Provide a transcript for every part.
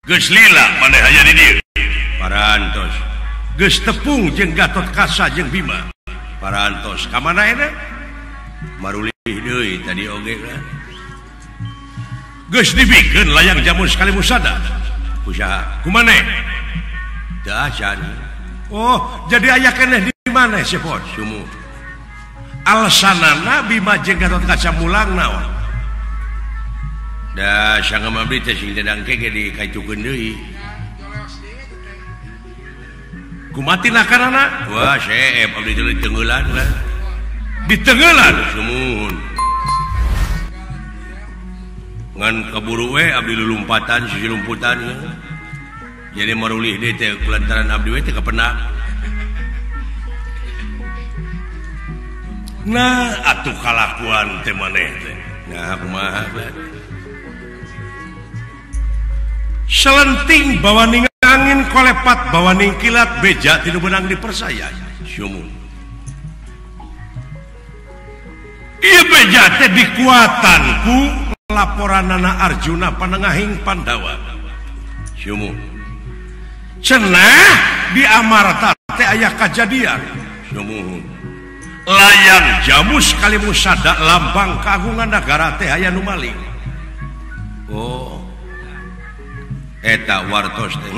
geus lila maneh aya di dieu parantos geus tepung jeung Gatot Kaca jeung Bima parantos ka mana eta marulih deui tadi oge kan geus dibikeun layang jamu sekali musada kusaha kumaneh teu acan oh jadi aya keneh di mana si Pos sumu alasanana Bima jeung Gatot Kaca mulang naon da sangga mabdi teh sing dadang kege dikaitukeun deui kumati nakanana wah seep abdi teh ditengeulan lah ditengeulan sumuhun ngan kaburu we abdi lulumpatan sisi lumputan jadi marulih deui teh kulantaran abdi we teh kapendak nah atuh kalakuan teh maneh teh nah kumaha selenting bawaning angin kolepat bawaning kilat beja tidak benang dipersaya syumun ieu beja teh dikuatanku laporanana Arjuna panengahing Pandawa syumun cenah di Amarta teh aya kajadian syumun layang jamu sekali musada lambang kagungan negara teh aya nu maling oh eta wartos teh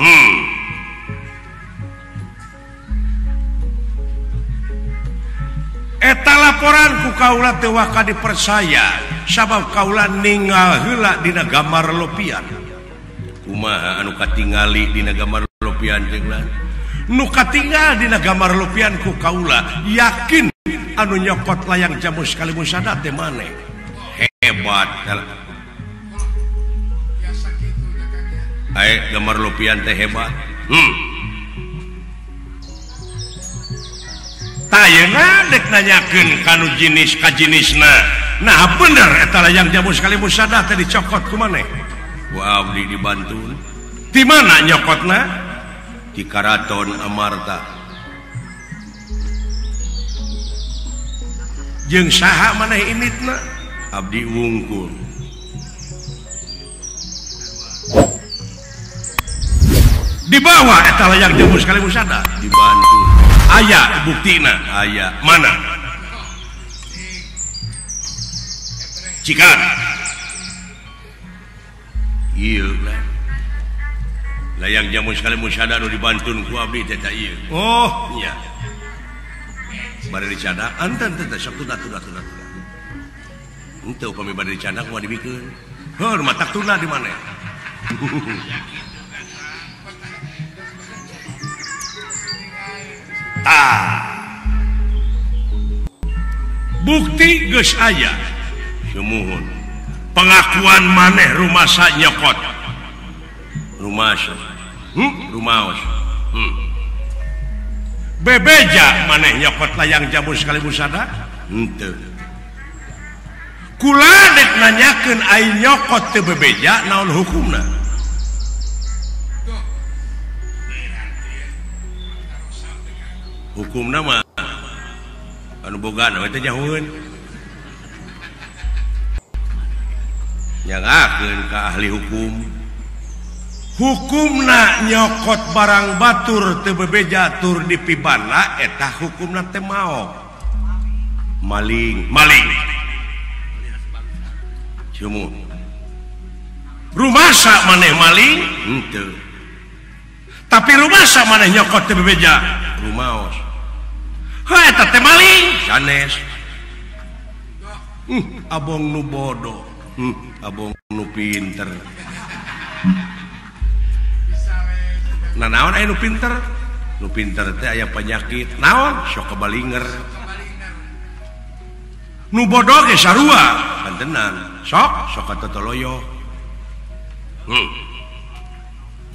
eta laporan ku kaula teu waka dipercaya sabab kaula ninggal heula dina gambar lopian kumaha anu katingali dina gambar lopian teh nu katinggal dina gambar lopian ku kaula yakin anu nyokot layang jamu sekali musada teh maneh hebat ae gambar lopian teh hebat tayeuna dek nanyakeun kanu jinis ka jinisna nah bener eta layang jamu sekali musada teh dicokot ku maneh ku abdi dibantu di mana nyokotna di Karaton Amarta jeung saha maneh imitna abdi wungkul dibawa eta layang jamu sekali musada dibantu aya buktina aya mana cikan ieu layang jamu sekali musada nu dibantun ku abdi teh ieu oh nya bari dicada anten teh sok tuna henteu upami bari dicada kumaha dibikeun heuh matak tuna di mana bukti geus aya sumuhun pengakuan maneh rumasa nyokot rumasa rumaos bebeja maneh nyokot layang jamu sekali musada henteu kula dek nanyakeun ai nyokot teu bebeja naon hukumna hukumna mah anu bogaan we teh nyahoeun nyanggakeun ka ahli hukumna nyokot barang batur teu bebeja tur dipibana eta hukumna teh maok maling cuma rumasa maneh maling henteu tapi rumasa maneh nyokot teu bebeja rumaos ha eta teh maling sanes abong nu bodoh abong nu pinter nah naon aya nu pinter teh aya penyakit naon sok kabalinger nu bodoh ge sarua pantenan sok katotoloyo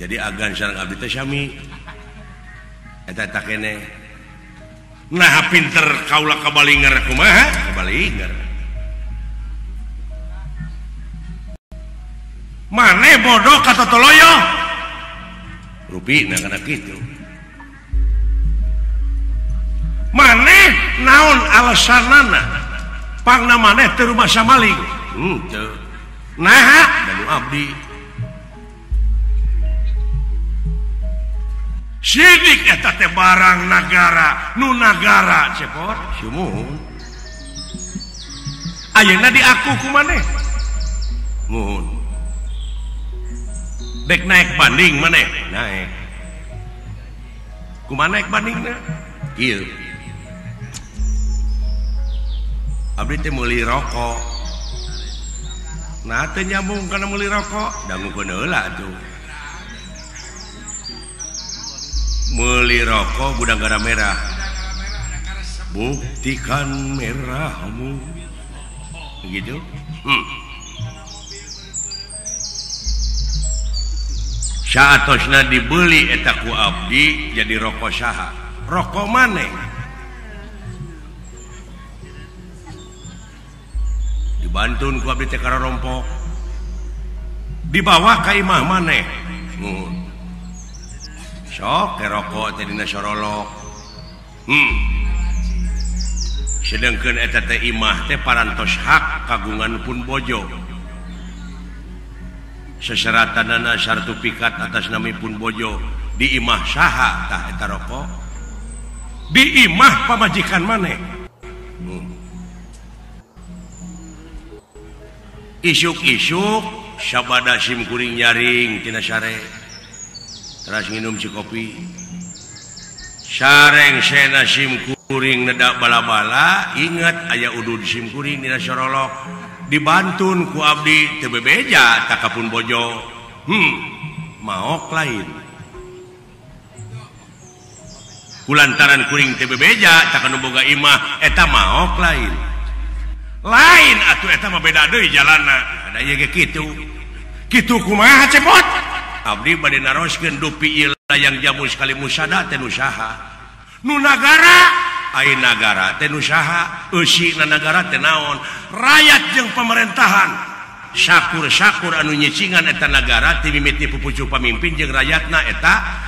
jadi agan sareng abdi teh sami eta kene nah pinter kaula kabalinger kumaha kabalinger maneh bodoh katotoloyo rupina kana kitu maneh naon alasanana pangna maneh teu rumasa maling teu naha danu abdi sidik eta teh barang nagara nu nagara cepot sumuhun ayeuna diaku ku maneh muhun dek naik banding maneh naik kumaha naik bandingna ieu abdi teh meuli rokok nah teh nyambung kana meuli rokok dangukeun heula atuh meuli rokok gudang garam merah buktikan merahmu gitu saatosna dibeli eta ku abdi jadi rokok saha rokok maneh dibantun ku abdi teh karompok dibawa ka imah maneh sok ke rokok teh dina sorolok sedangkeun eta teh imah teh parantos hak kagungan pun bojo seseratanana sertifikat atas nami pun bojo di imah saha tah eta rokok di imah pamajikan maneh isuk-isuk sabada sim kuring nyaring tina sare terus nginum si kopi sareng sena sim kuring nedak bala-bala ingat aya udud sim kuring dina sorolok dibantun ku abdi teu bebeja takapun bojo maok lain kulantaran kuring teu bebeja takanu boga imah eta maok lain atuh eta mah beda deui jalanna ada ieu ge kitu kumaha cepot abdi bade naroskeun dupi ieu layang jamu sekali musada teh nu saha nu nagara ai nagara teh nu saha eusina nagara teh naon rakyat jeung pemerintahan syakur anu nyicingan eta nagara ti mimiti pupucu pamimpin jeung rakyatna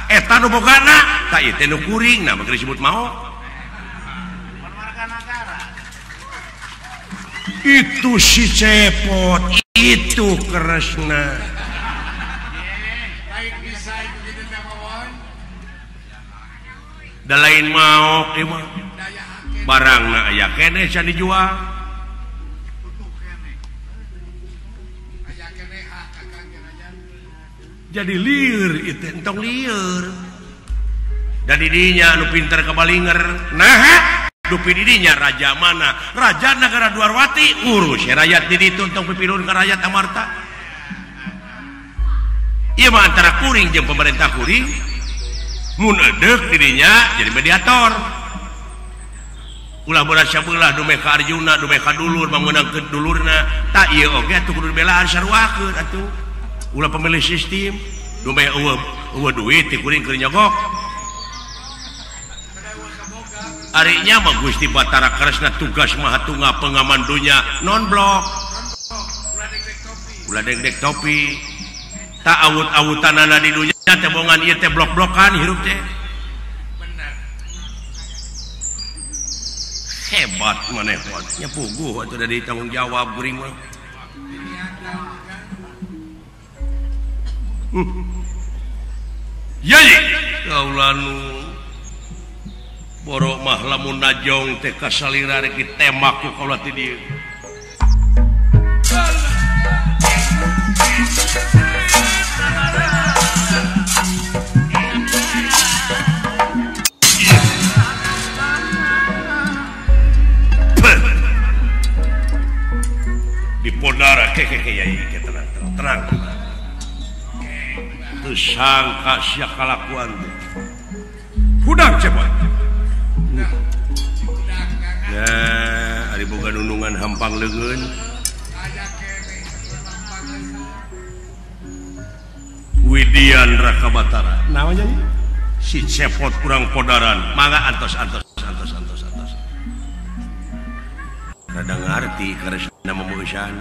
eta nu bogana ta ieu teh nu kuring nah maka disebut mau itu si cepot itu keresna da lain mau emang barangna aya keneh can dijual jadi lieur itu entong lieur dan didinya anu pinter kabalinger nah dupi didinya raja mana raja negara Dwarwati urus rakyat di ditu entong pipirun ka rakyat amarta ieu mah antara kuring jeung pemerintah kuring mun edeuk dirinya jadi mediator ulah berasa belah dume ka Arjuna dume ka dulur meunangkeun dulurna tak ieu oge atuh kudu belaan saruakeun atuh ulah pemilih sistem dume eueuh duit ti kuring keur nyogok arinya mah Gusti Batara Kresna tugas mahatunga pengaman dunya non blok ulah dek topi tak awut-awutanana di dunya teh bongan ieu teh blok-blokan hirup teh bener hebat maneh nya puguh atuh dari tanggung jawab kuring mah yai kaulanu borok mah lamun najong teh kasalira rek ditembak ku kaula ti dieu di podara keke yai tenang teu sangka sia kalakuan teh budak cepot ya ari boga nunungan hampang leungeun Widian Raka Batara naonnya si cepot kurang podaran mangga antos rada ngarti karesna memueusan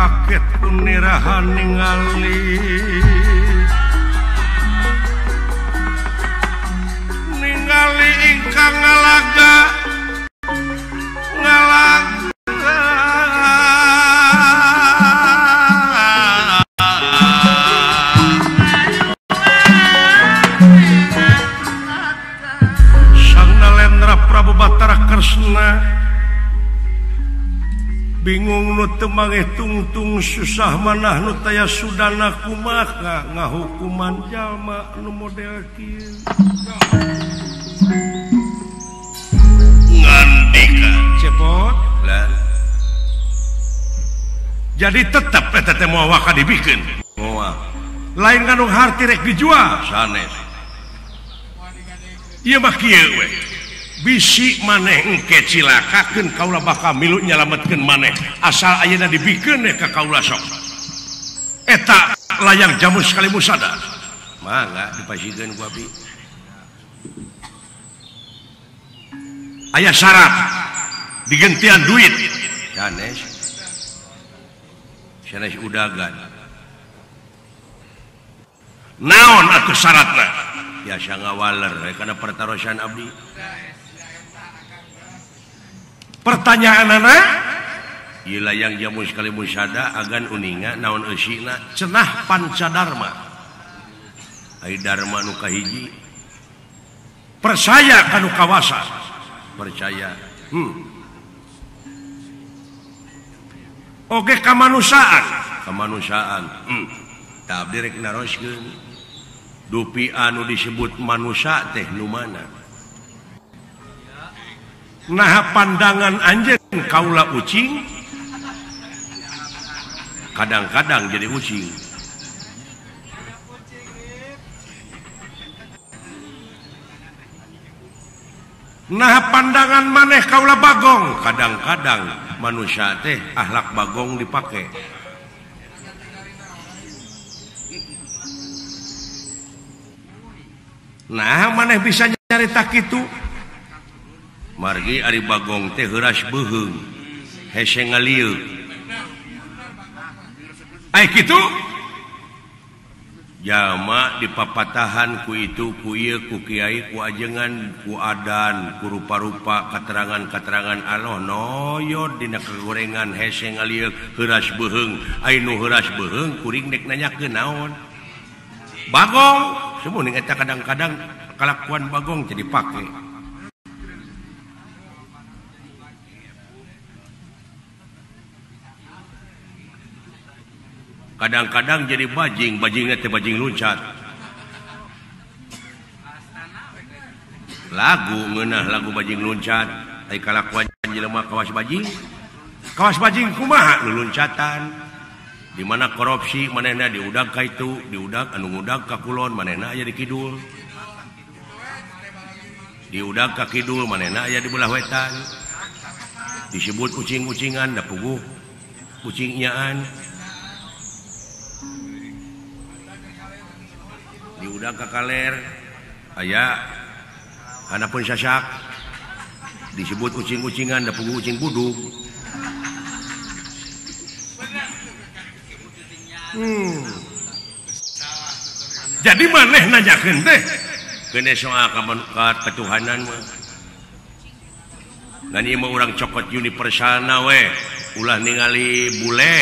kaget unirahan ningali ingkang ngalaga Sang Nalendra Prabu Batara Kresna bingung nu teu manghitung-tung susah manah nu taya sudana kumaha ngahukuman jalma nu model kieu ngandika cepot lan jadi tetep eta teh moal waka dibikeun moal lain kanu harti rek dijual sanes ieu mah kieu we bisi maneh engke cilakakeun kaula bakal milu nyalametkeun maneh asal ayeuna dibikeun ka kaula sok eta layang jamu sekali musada mangga dipasieun ku abdi aya syarat digentian duit sanes udagan naon atuh syaratna biasa ngawaler kana pertarosan abdi pertanyaanana ieu layang jamu sekali musada agan uninga naon eusina cenah pancadarma ai dharma nu kahiji percaya kanu kawasa percaya oge kamanusiaan tabdi rek naroskeun dupi anu disebut manusia teh nu mana nah pandangan anjeun kaula ucing kadang-kadang jadi ucing nah pandangan maneh kaula bagong kadang-kadang manusia teh akhlak bagong dipake nah maneh bisa nyarita kitu margi ari bagong teh heuras beuheung hese ngalieu ai kitu jalma dipapatahan ku itu ku ieu ku kiai ku ajengan ku adan ku rupa-rupa katerangan-katerangan Allah noyod dina kagorengan hese ngalieu heuras beuheung ai nu heuras beuheung kuring dek nanyakeun naon bagong semuanya eta kadang-kadang kelakuan bagong jadi pake kadang-kadang jadi bajingnya teh bajing luncat lagu ngeunah lagu bajing luncat ai kalakuan jelema kawas bajing kumaha nu luncatan di mana korupsi manehna diudag ka itu diudag anu ngudag ka kulon manehna aya di kidul diudag ka kidul manehna aya di belah wetan disebut kucing-kucingan da puguh kucingnyaan diudag ka kaler aya hanapun sasak disebut kucing-kucingan da puguh kucing budug jadi maneh nanyakeun teh kene soal ketuhanan mah ngan ieu mah urang cokot universalna we ulah ningali bule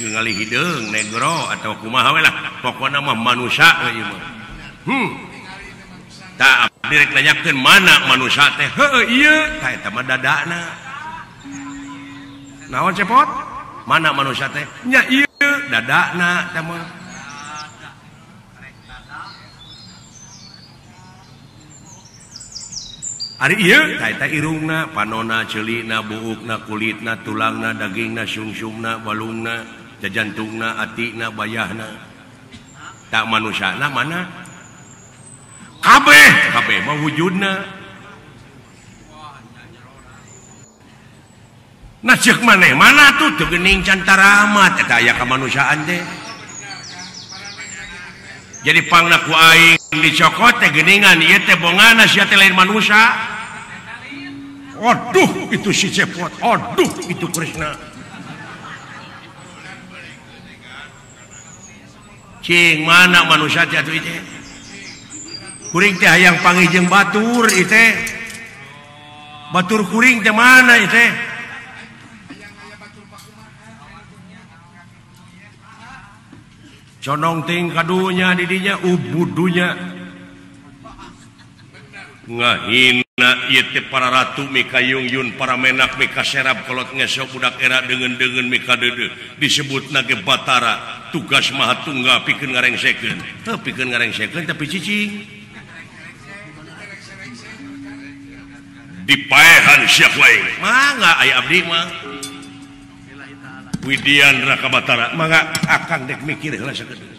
ningali hideung negro atau kumaha we lah pokona mah manusia we ieu mah tah abdi rek nanyakeun mana manusia teh heueuh ieu tah eta mah dadana naon cepot mana manusia teh nya ieu dadana teh mah ari ieu tah eta irungna panonna ceulina buukna kulitna tulangna dagingna sungsumna balungna jajantungna atina bayahna tak manusiana mana kabeh mah wujudna nah ceuk maneh mana tuh teu geuning can taramat eta aya kamanusiaan teh jadi pangna ku aing dicokot teh geuningan ieu teh bongana sia teh lain manusia aduh itu si cepot aduh itu Krisna mana manusia jatuh itu kuring teh hayang pangijeng batur itu batur kuring teh mana itu condong ting kadunya didinya ubudunya ngahina ieu teh para ratu mika yungyun para menak mika serap kolot ngesok budak era dengan mika dede disebutna ge Batara tugas mahatunggal pikeun ngarengsekeun pikeun ngarengsekeun tapi cicing dipaehan siap lain mangga aya abdi mah Widian Raka Batara mangga akang dek mikir heula sakedeuk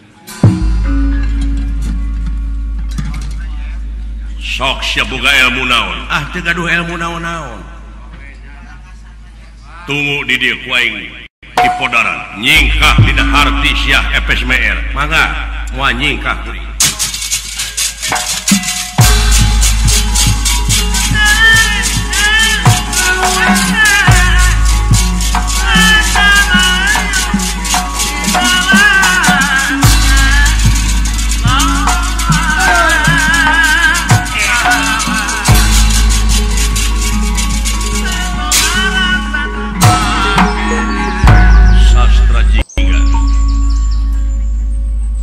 sok sia boga ilmu naon teu gaduh ilmu naon-naon tunggu di dieu ku aing di podaran nyingkah dina harti sia FSMR mangga moal nyingkah kuring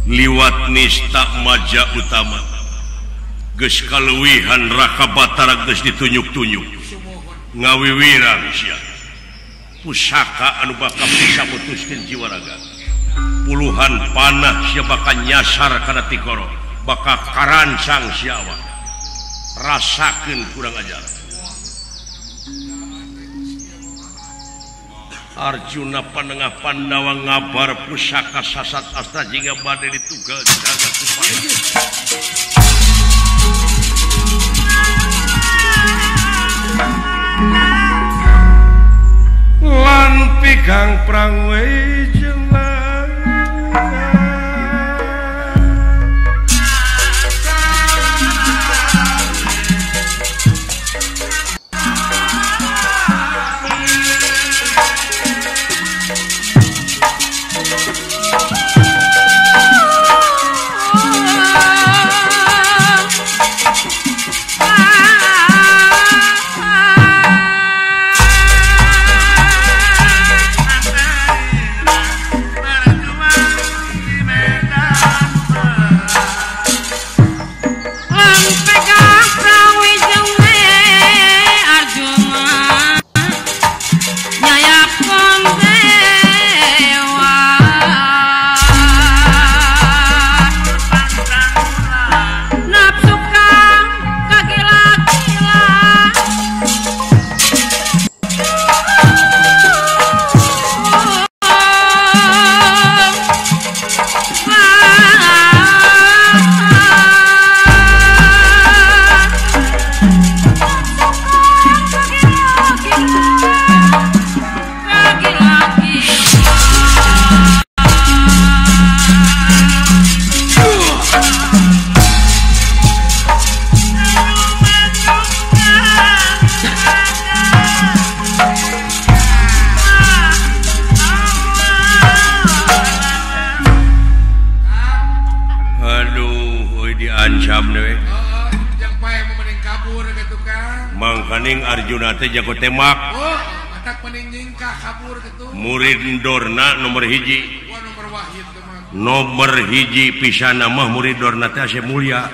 liwat nista maja utama geus kaluwihan Raka Batara geus ditunjuk-tunjuk ngawiwirang sia pusaka anu bakal bisa mutuskeun jiwa raga puluhan panah sia bakal nyasar kana tikoro bakal karancang sia awak rasakeun kurang ajar Arjuna panengah Pandawa ngabar pusaka sasat astra jingga bade ditugal jagat kupaya lan pigang prang wejengan Arjuna teh jago tembak. Oh, matak mending nyingkah kabur gitu. Murid Dorna nomor hiji. Wah, nomor wahid teman. Nomor hiji pisan mah murid Dorna teh asa mulia.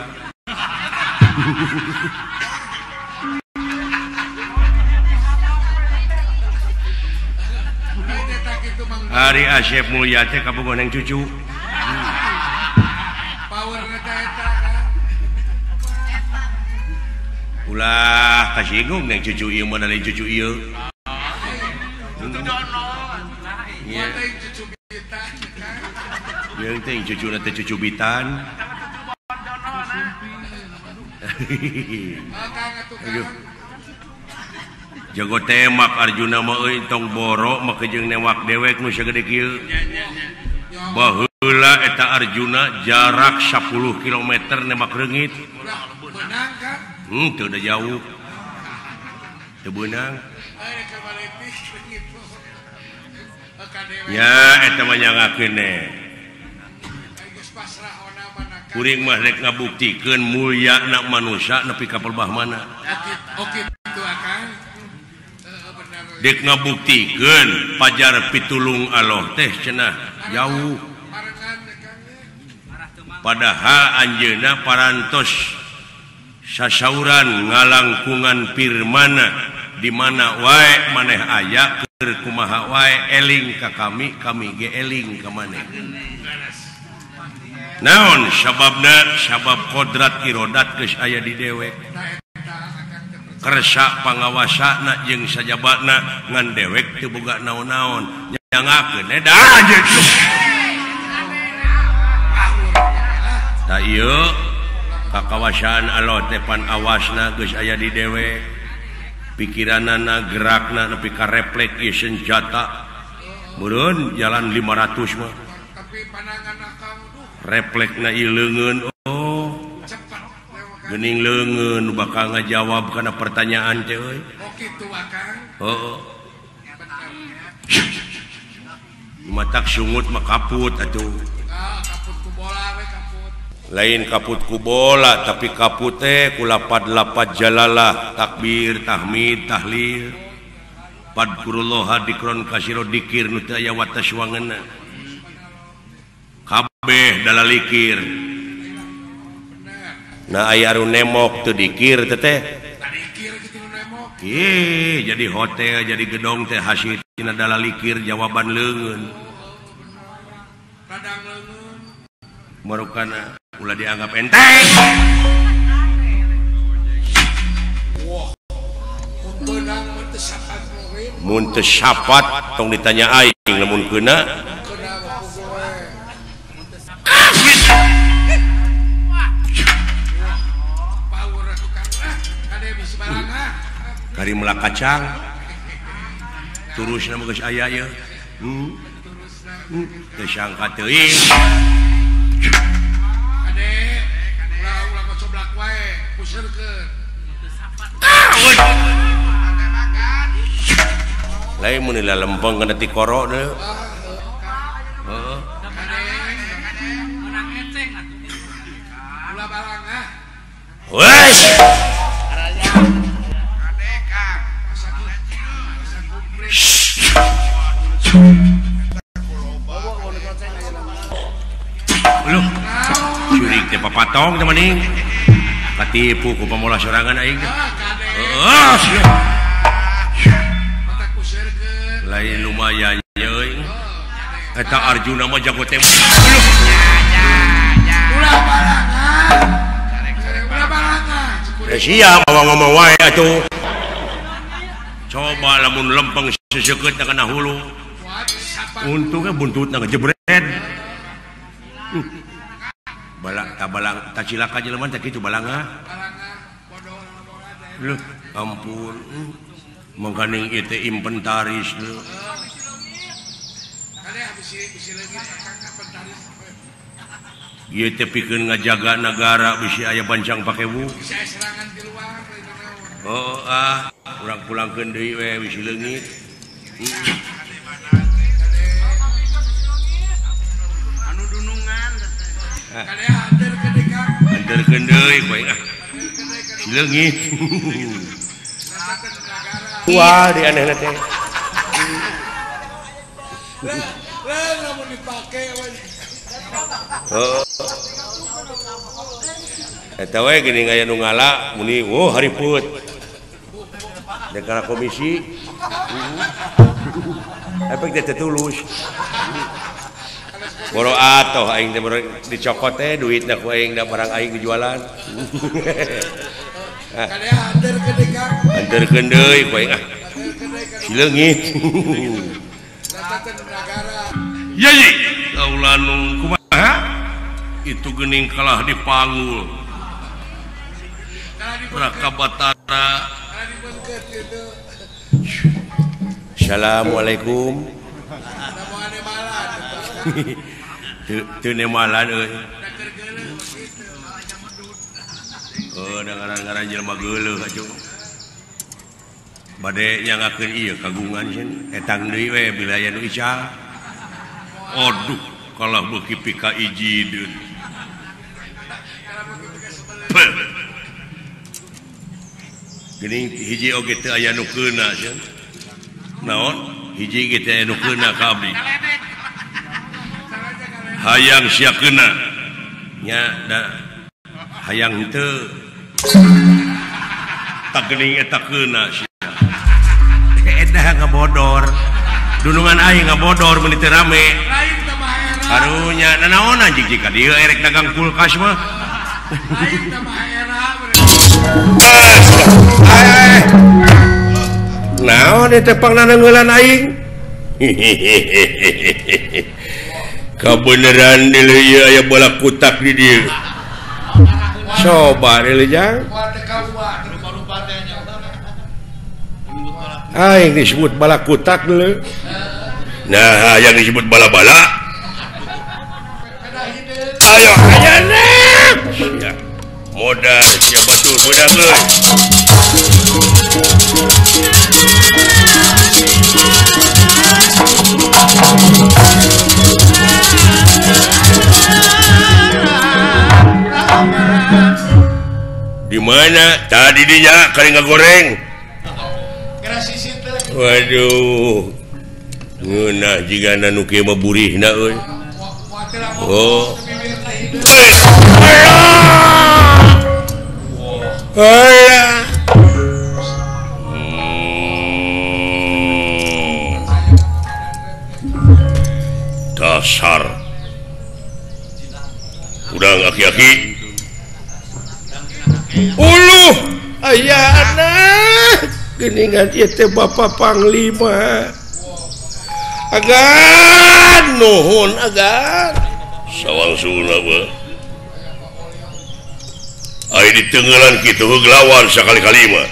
Hari Asep mulia teh kabogoh neng cucu. Power eta eta. Ulah kasinggung neng cucu ieu mana lain cucu ieu. Cucu dono. Iya teh cucu bitan. Yang teh cucu teh cucu bitan. Aduh. Jago tembak Arjuna mah euy tong boro make jeung newak dewek nu sagede kieu. Baheula eta Arjuna jarak 10 km nembak reungit. Menang kan? Teu da jauh. Teu beunang. Ya eta mah nyangakeun kuring mah rek ngabuktikeun mulia anak manusia nepi ka pelbah mana. Oke itu Akang. Dek ngabuktikeun pajar pitulung Allah teh cenah jauh. Padahal anjeunna parantos sasauran ngalangkungan firman di mana wae maneh aya keur kumaha wae eling ka kami ge eling ka maneh. Naon sababna? Sabab kodrat irodat geus aya di dewek. Kersa pangawasana jeung sajabatna ngan dewek teu boga naon-naon nyangakeun da anjeun. Da ieu kakawasaan Allah teh pan awasna geus aya di dewek. Pikiranana gerakna nepi ka refleks ieu senjata. Meureun jalan 500 mah. Tapi pandangan Akang refleksna ieu leungeun cepat. geuning leungeun bakal ngajawab kana pertanyaan teh euy. Oh kitu Akang. Heeh. Matak sungut mah kaput atuh. Kaput ku bola we kaput. Lain kaput ku bola tapi kaput teh ku lapad-lapad jalalah takbir tahmid tahlil padkurullah dikron kasiro dikir nu teu aya wataswangeunna kabeh dalalikir. Nah aya anu nemok teu dikir teh Dikir kitu nemok. jadi hotel jadi gedong teh hasil tina dalalikir jawaban leungeun. Radang leungeun. Marukana ulah dianggap enteng. Wah. Beunang teu sapat murid. Mun teu sapat tong ditanya aing lamun keuna. Kenapa ku gue? Power tukang kade bisi barang Kari meula kacang. Turusna mah geus aya ye. Teu sangka teuing. Kade ulah coblak wae puseurkeun. Lain mun lila lempeng kana ti koro teh. Heeh. Menang enceng atuh. Ulah barang Wes. Loh, curig teh papatong teh mending. Katipu ku pamola sorangan aing teh. Heeh. mata puseurkeun. Lain lumayan euy. Eta Arjuna mah jago teh. Ulah barang Ulah barang Sia bawa ngomong wae atuh. Coba lamun lempeng seseukeut kana hulu. Untungnya buntutna ngejebret. Balang tak cilaka jelema teh kitu balanga. Leuh, ampun. Mangkaning ieu teh inventaris leuh. Kade bisi leungit Akang inventaris. Ieu teh pikeun ngajaga negara bisi aya bancang pakewu. Bisa serangan di luar itu naon. Oh urang pulangkeun deui we bisi leungit. Anu dunungan. Kade hadir ke Kang. Anterkeun deui poe si leungit. Wah di anehna teh. Lamun dipake we. Heeh. Eta we geuning aya nu ngala muni hariput. Dekara komisi. Efek teh tulus. Boro atoh aing teh dicokot teh duitna ku aing da barang aing dijualan. Kade hadir ke Kang. Anterkeun deui ku aing si leungit. Datang negara. Yai kaulanu kumaha? Itu geuning kalah dipanggul. Rakabatara. Assalamualaikum. Teu nemalan euy. Ngaran-ngaran jelema geuleuh atuh. Bade nyangakeun ieu kagungan sieun etang deui we bila aya nu ical. Aduh, kalah beuki pika ijideun. gini hiji oge teu aya nu keuna cenah naon hiji ge teh nu keuna ka abdi hayang sia keuna nya da hayang teu tak geuning eta keuna sia edah ngabodor dunungan aing ngabodor mun teu rame karunya nanaon anjing jika dieu erek dagang kulkas mah lain sama era naon eta pangnana ngeulan aing kabeneran deuleu ieu aya bola kutak di dieu coba deuleu jang aing disebut bala kutak deuleu nah yang disebut bala-bala ayo hayana sia modal sia batur budak euy di mana tadi dinya kali ngagoreng waduh ngeunah jigana nu kieu mah burihna euy oh alah dasar udang aki-aki uluh ayana geuningan ieu teh Bapak Panglima agan nuhun agan sawangsuna mah ai ditenggelan kitu heuglawan sakali-kali mah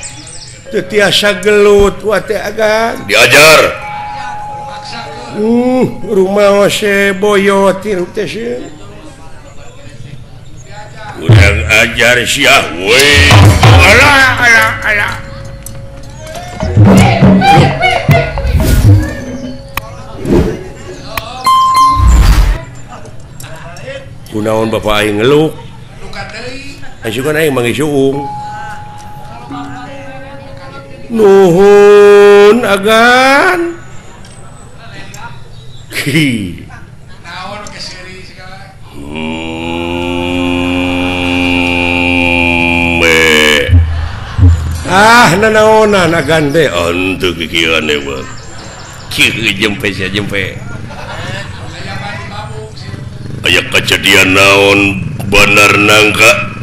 teu tiasa gelut wa teh agan diajar rumah ose boyot ieu teh sieun urang ajar sia we alah kunaon bapak aing ngeluk asukan aing mangis suung nuhun agan ki naon keseri segala nanaonan agan teh antu kikieuan teh mah kieu jempe sia jempe aya kejadian naon bener nangka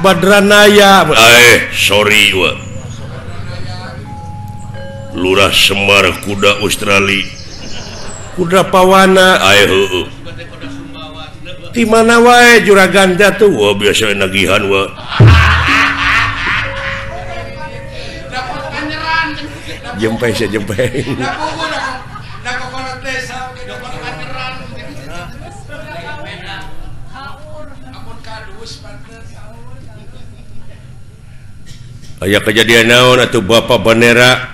Badranaya sorry wa Lurah Semar kuda Australia kuda pawana heueuh di mana wae juragan jatuh wah biasa nagihan wa jempe sia jempe aya kejadian naon atuh bapak bendera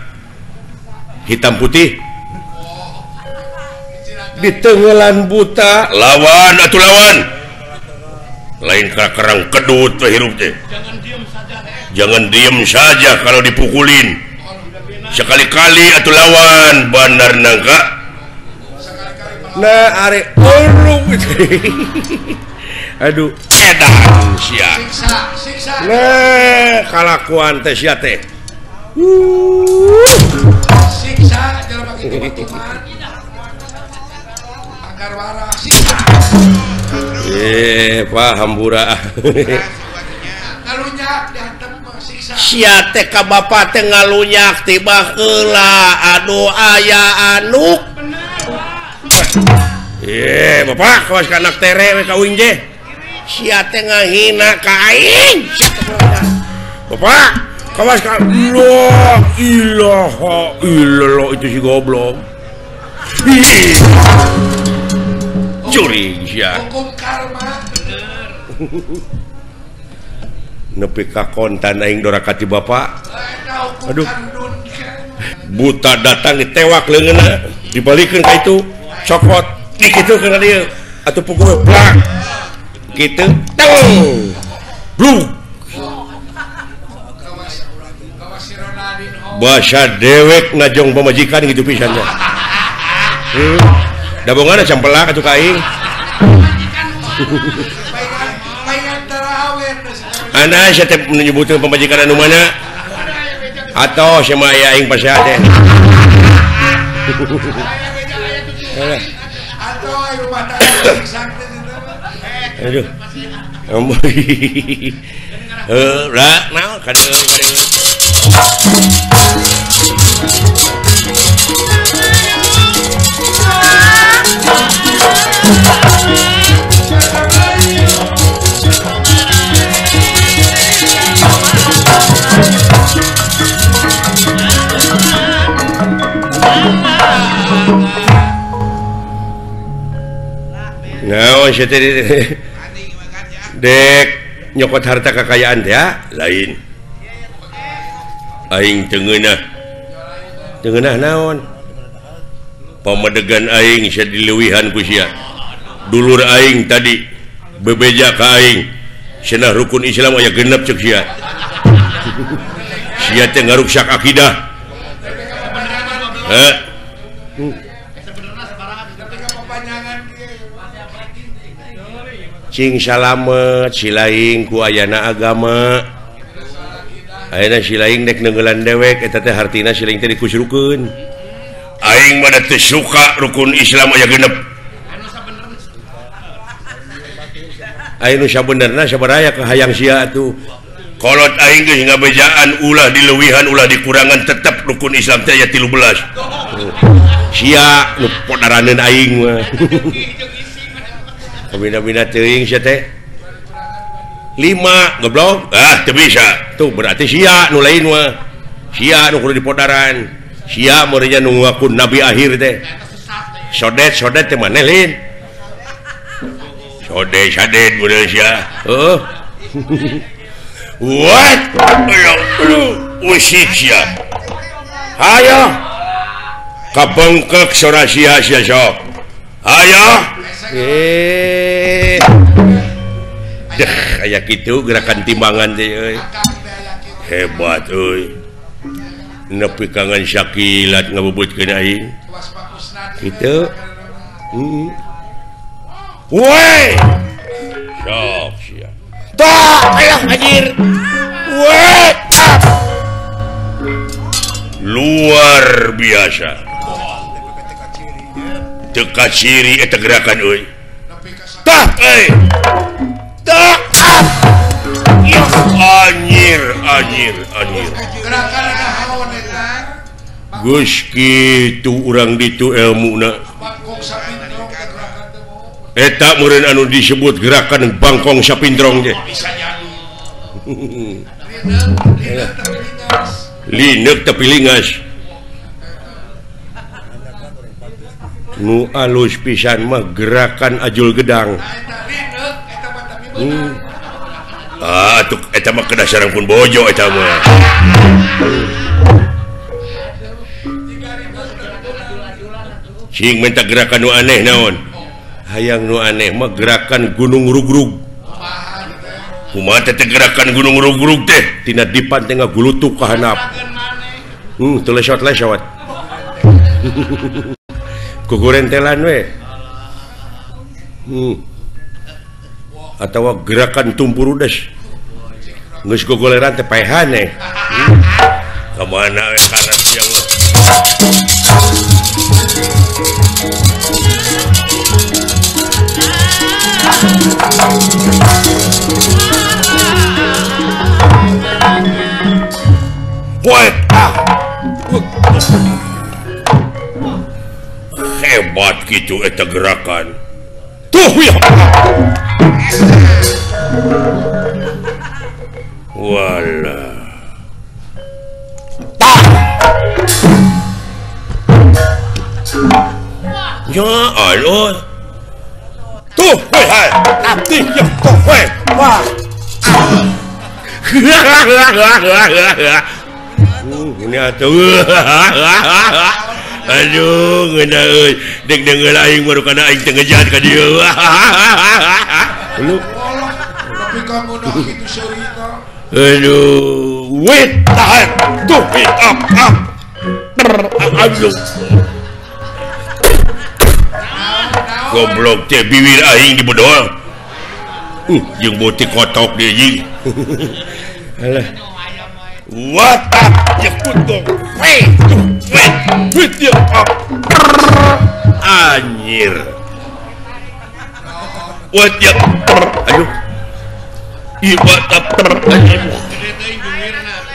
hitam putih di tenggelan buta lawan atuh lawan lain kerang kedut teh hirup teh jangan diem saja kalau dipukulin sekali-kali atuh lawan bandar nangka nah are urung aduh edan sia nah kalakuan teh sia teh siksa jangan pakai kebatuan agar waras paham bura ngalunyak dihantem siksa sia teh ka bapak teh ngalunyak tiba heula aduh aya anu bapak kawas ka anak tere we kawin je sia teh ngahina ka aing bapak kawas ka la ilaha illallah itu si goblok curi sia hukum karma nepi ka kontan aing dorakati bapak aduh buta datang ditewak leungeunna dibalikeun ka itu cokot dikitukeun ka dieu atuh pukul plak kitu tong bahasa dewek ngajong pemajikan gitu pisannya. Dabongan campelak atuh kaing. Ana saya teh menyebutkeun pemajikan anu mana? Atau sama aya aing pasea teh. Aduh. Lah, naon kadeu. Naon sia teh dek nyokot harta kekayaan teh lain. Aing teu ngeunah naon? Pamadegan aing sia dileuwihan ku sia. Dulur aing tadi bebeja ka aing. Cenah rukun Islam aya genep ceuk sia. Sia teh ngaruksak akidah. Cing salamet silaing ku ayana agama. Ayeuna silaing dek neunggelan dewek eta teh hartina silaing teh dikusrukeun. Aing mah teu suka rukun Islam aya genep. Anu sabenerna sabaraha hayang sia atuh. Kolot aing geus ngabejaan ulah dileuwihan ulah dikurangan tetep rukun Islam teh aya 13. Sia nu podaraneun aing mah. Kabina-bina teuing sia teh 5 goblok teu bisa tuh berarti sia nu lain mah sia nu kudu dipodaran sia meureunnya nu ngaku nabi akhir teh sodet teh maneh lin sodet meureun sia what usik sia hayo kabengkek sora sia sok hayo kayak gitu gerakan timbangan teh euy. Hebat euy. Nepi kangen syakilat ngabubutkeun aing. Kitu. Woi. Sok sia. Tah, alah anjir. Woi. Luar biasa. Teka ciri eta gerakan euy. Tah, anjir. Gus kitu urang ditu ilmuna. Eta meureun anu disebut gerakan bangkong sapindrong teh. Lineuk tapi lingas. Nu alus pisan mah gerakan ajul gedang. Tuh eta mah kedasaran pun bojo eta mah. Cing minta gerakan nu aneh naon? Hayang nu aneh mah gerakan gunung rugrug. Kumaha teh gerakan gunung rugrug teh tina dipan teh ngagulutuk ka handap. Teu lesot-lesot. Kukurentelan we. Atau gerakan tumpurudes geus gogoleran teh paehan kamana we karas yang hebat gitu eta gerakan tuh ya wala ya aloh tuh weh hai abdi yang tuh weh wah ini atuh aduh ngeuna euy dek deungeul aing baru kana aing teu ngejat ka dieu lu kamu noh itu Surito. Aduh, wait, tahan, tuh, up. Aduh. Goblok teh bibir aing dibodol. Jeung boti kotok dia jeung. Alah. What up? Ya kudu. Wait ya. Anjir. What ya? Aduh. What up? Anjir.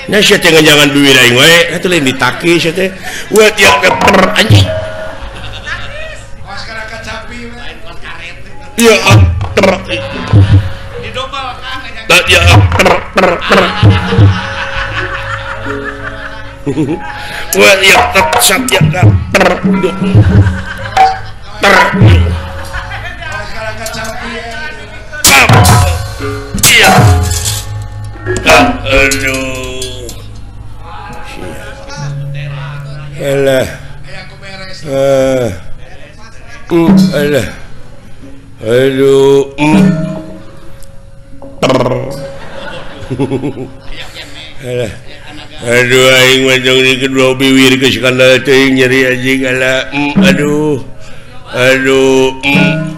Nah, saya jangan bibir aing we, atuh lain ditaki saya teh. What ya? Anjir. Ya, Didobel kan ya, wah ya tersat ya kan, iya, aduh, alah, alah. Aduh, aduh, aing macam ni kedua bibir ke skandal teuing nyeri anjing ala, aduh, anjing.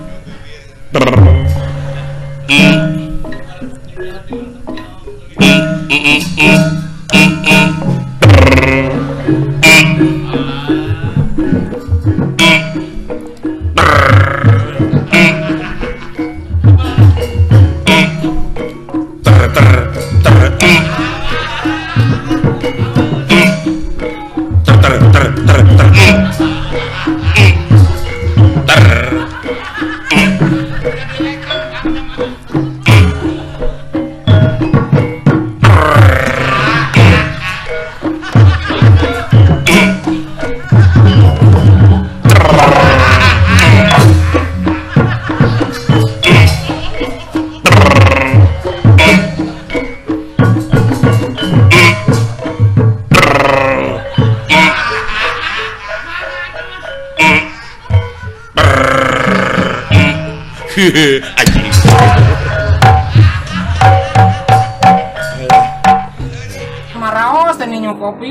Maraos teh nyu kopi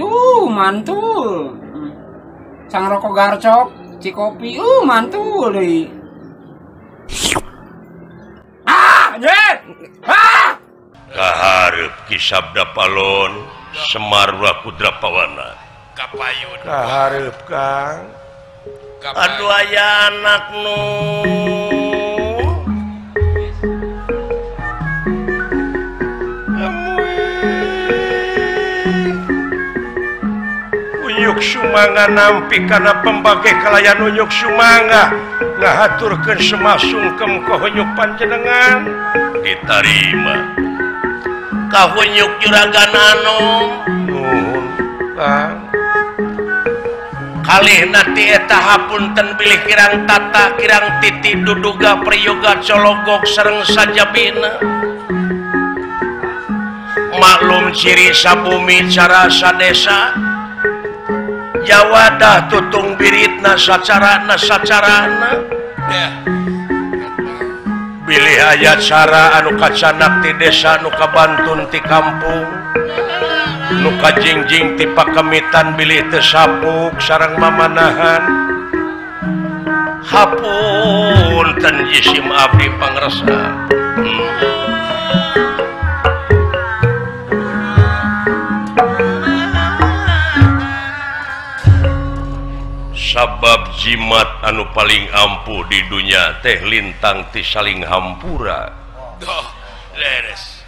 mantul. Sang rokok garcok, cikopi mantul deui. Anjir. Kahareup ki sabda palon Semar Rakudrapawana. Kapayun. Kahareup Kang. Aduh aya anak nu Unyuk Sumangga nampi kana pembage kalayan Unyuk Sumangga ngahaturkeun semasungkem ka Unyuk panjenengan ditarima ka Unyuk Juragan Anom nuhun Kang kalih nanti eta hapunten bilih kirang tata kirang titi duduga prayoga cologok sareng sajabina maklum ciri sabumi cara sadesa jawadah tutung biritna sacarana bilih aya cara anu kacanak ti desa anu kabantun ti kampung nu kajingjing ti pakemitan bilih teu sapuk sareng mamanahan hapunten jisim abdi pangresna sabab jimat anu paling ampuh di dunia teh lintang ti saling hampura Doh, leres.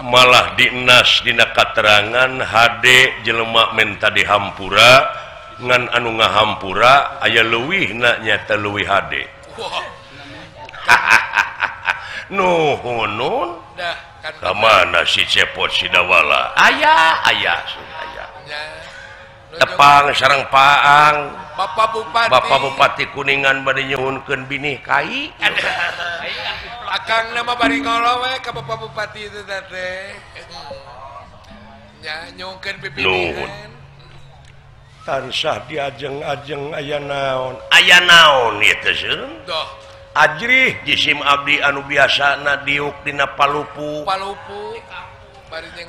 malah dinas dina katerangan hade jelema menta dihampura ngan anu ngahampura aya leuwihna nyata leuwih hade nuhun ka mana si cepot si dawala aya tepang sareng paang Bapak Bupati Kuningan bade nyuhunkeun binih kai Akang nama bari ngolo we ka Bapak Bupati itu teh. Nya nyungkeun pipilihan. Tansah diajeng-ajeng aya naon? Aya naon ieu teh, Seun? Doh, ajrih jisim abdi anu biasana diuk dina palupu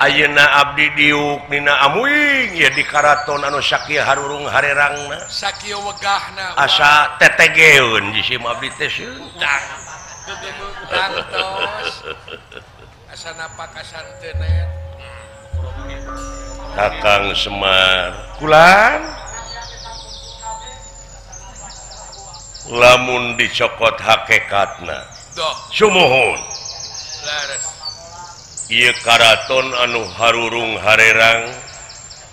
ayeuna abdi diuk dina amuing ya di karaton anu sakieu harurung harerangna sakieu wegahna asa tetegeun jisim abdi teh kantos asana pakasantenet Kakang Semar kulan lamun dicokot hakikatna sumuhun ieu karaton anu harurung harerang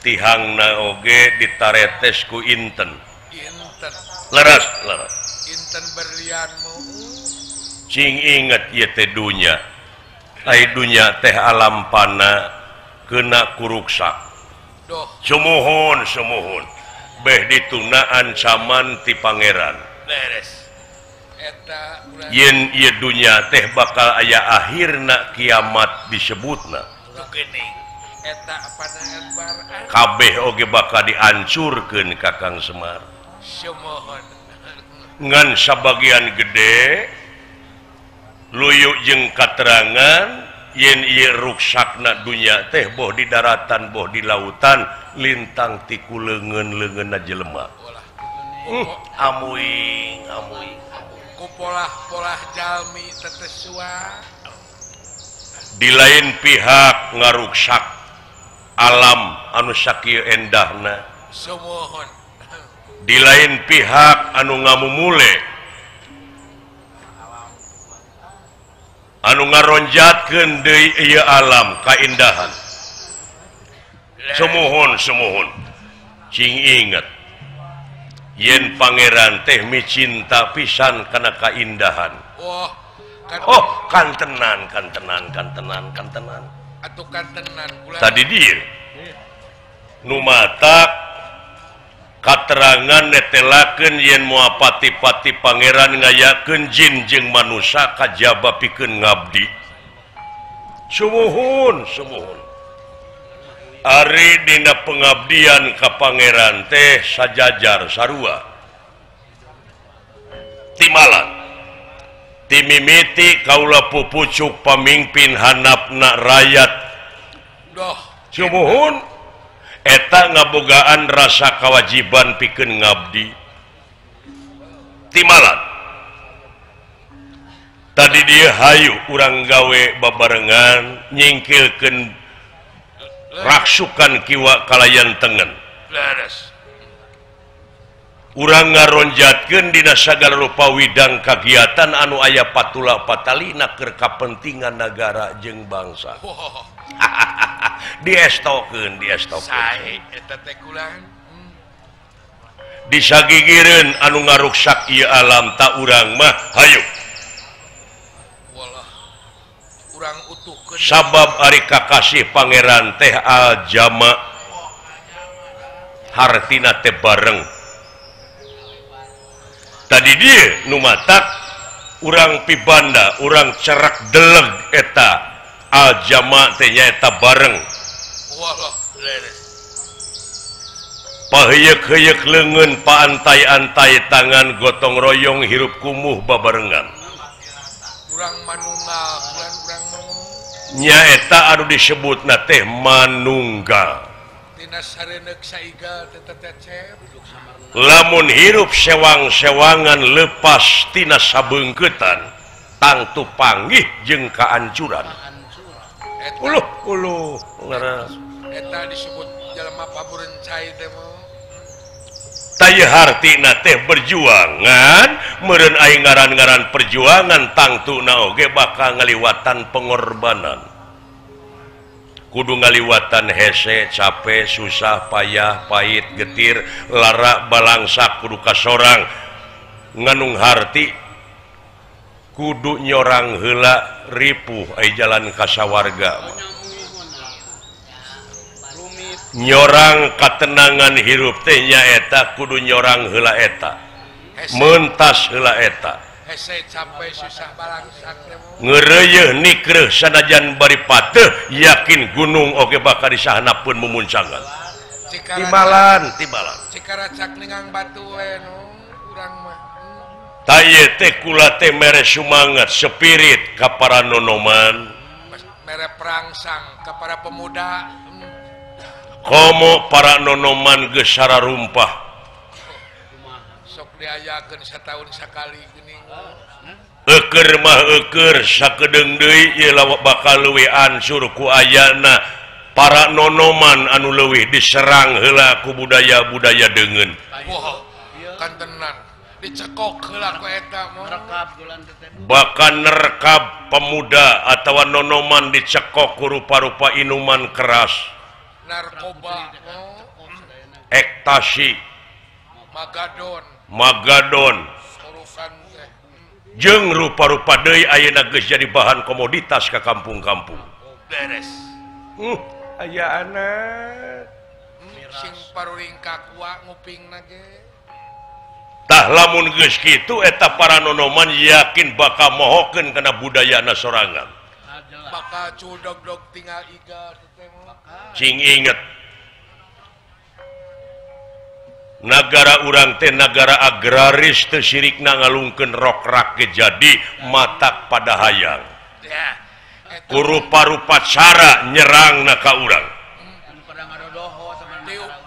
tihangna oge ditaretes ku inten leres inten berlianmu cing inget ieu teh dunya ai dunya teh alam pana kena kuruksak sumuhun beh dituna ancaman ti pangeran beres eta yen ieu dunya teh bakal aya akhirna kiamat disebutna geuning eta apana edbar kabeh oge bakal dihancurkeun Kakang Semar sumuhun ngan sabagian gede luyuk jeung katerangan yen ieu ruksakna dunya teh boh di daratan boh di lautan lintang ti kuleungeun-leungeunna jelema amuing ku polah-polah jalmi tetesua di lain pihak ngaruksak alam anu sakieu endahna sumuhun di lain pihak anu ngamumule anu ngaronjatkeun deui ieu alam kaindahan sumuhun cing inget yen pangeran teh micinta pisan kana kaindahan kan tenan atuh kan tenan tadi dia nu matak katerangan netelakeun yen moal pati-pati pangeran ngayakeun jin jeung manusia kajaba pikeun ngabdi sumuhun ari dina pengabdian ka pangeran teh sajajar sarua timalan timimiti kaula pupucuk pamimpin handapna rakyat sumuhun eta ngabogaan rasa kewajiban pikeun ngabdi timalan tadi dia hayu urang gawe babarengan nyingkilkeun raksukan kiwa kalayan tengen urang ngaronjatkeun dina sagala rupa widang kagiatan anu aya patula patalina keur kapentingan negara jeung bangsa diestokeun disagigireun anu ngaruksak ieu alam tak urang mah hayu urang utuhkeun sabab ari kakasih pangeran teh aljama hartina teh bareng tadi dia nu matak urang pibanda urang cerak deleg eta aljama teh nyaeta bareng paheyeuk-heyeuk leungeun paantai-antai tangan gotong royong hirup kumuh babarengan urang manunggal urang nyaeta anu disebutna teh manunggal tina sareneuk saigal teh tetecep lamun hirup sewang-sewangan lepas tina sabeungkeutan tangtu panggih jeung kaancuran uluh leres eta disebut jelema paburencai teh mah taya hartina teh berjuangan meureun aya ngaran-ngaran perjuangan tangtuna oge bakal ngaliwatan pengorbanan kudu ngaliwatan hese capek susah payah pahit getir lara balangsak kudu kasorang nganung harti kudu nyorang heula ripuh aya jalan kasawarga nyorang katenangan hirup teh nyaeta kudu nyorang heula eta mentas heula eta hese capek susah balangsak teh ngeureuyeun nikreuh sanajan bari pateuh yakin gunung oge bakal disahanapeun mumuncangan tibalan cikaracak ningang batu we nu urang mah kula teh mere sumangat spirit ka para nonoman mere perangsang ka para pemuda komo para nonoman geus sararumpah sok diayakeun satahun sakali geuning eukeur mah eukeur sakedeung deui ieu bakal leuwih ansur ku ayana para nonoman anu leuwih diserang heula ku budaya-budaya deungeun wah kan tenan dicekok heula ku eta mah bahkan nerekab pemuda atawa nonoman dicekok ku rupa-rupa inuman keras narkoba ekstasi magadon urusan teh jeung rupa-rupa deui ayeuna geus jadi bahan komoditas ka kampung-kampung beres aya sing paruring kakua ngupingna ge tah lamun geus kitu eta para nonoman yakin bakal mohokeun kana budayana sorangan bakal cudog-dog tinggal iga cing inget nagara urang teh nagara agraris teu sirikna ngalungkeun rokrak ge jadi matak pada hayang ku rupa-rupa cara nyerangna ka urang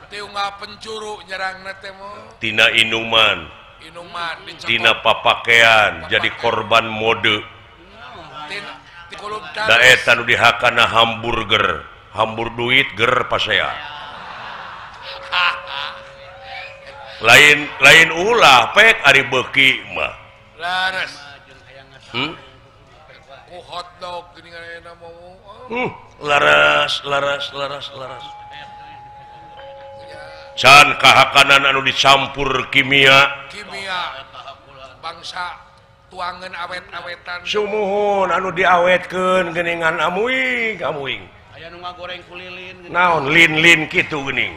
tiu ngapencuru nyerangna teh mah tina inuman tina papakean jadi korban mode da eta nu dihakana hamburger hambur duit ger pasea lain ulah pek ari beuki mah laras ku hotdog geuning ayeuna mah laras can kahakanan anu dicampur kimia bangsa tuangan awet-awetan sumuhun anu diawetkeun geuningan amuing aya nu ngagoreng kulilin naon lin kitu geuning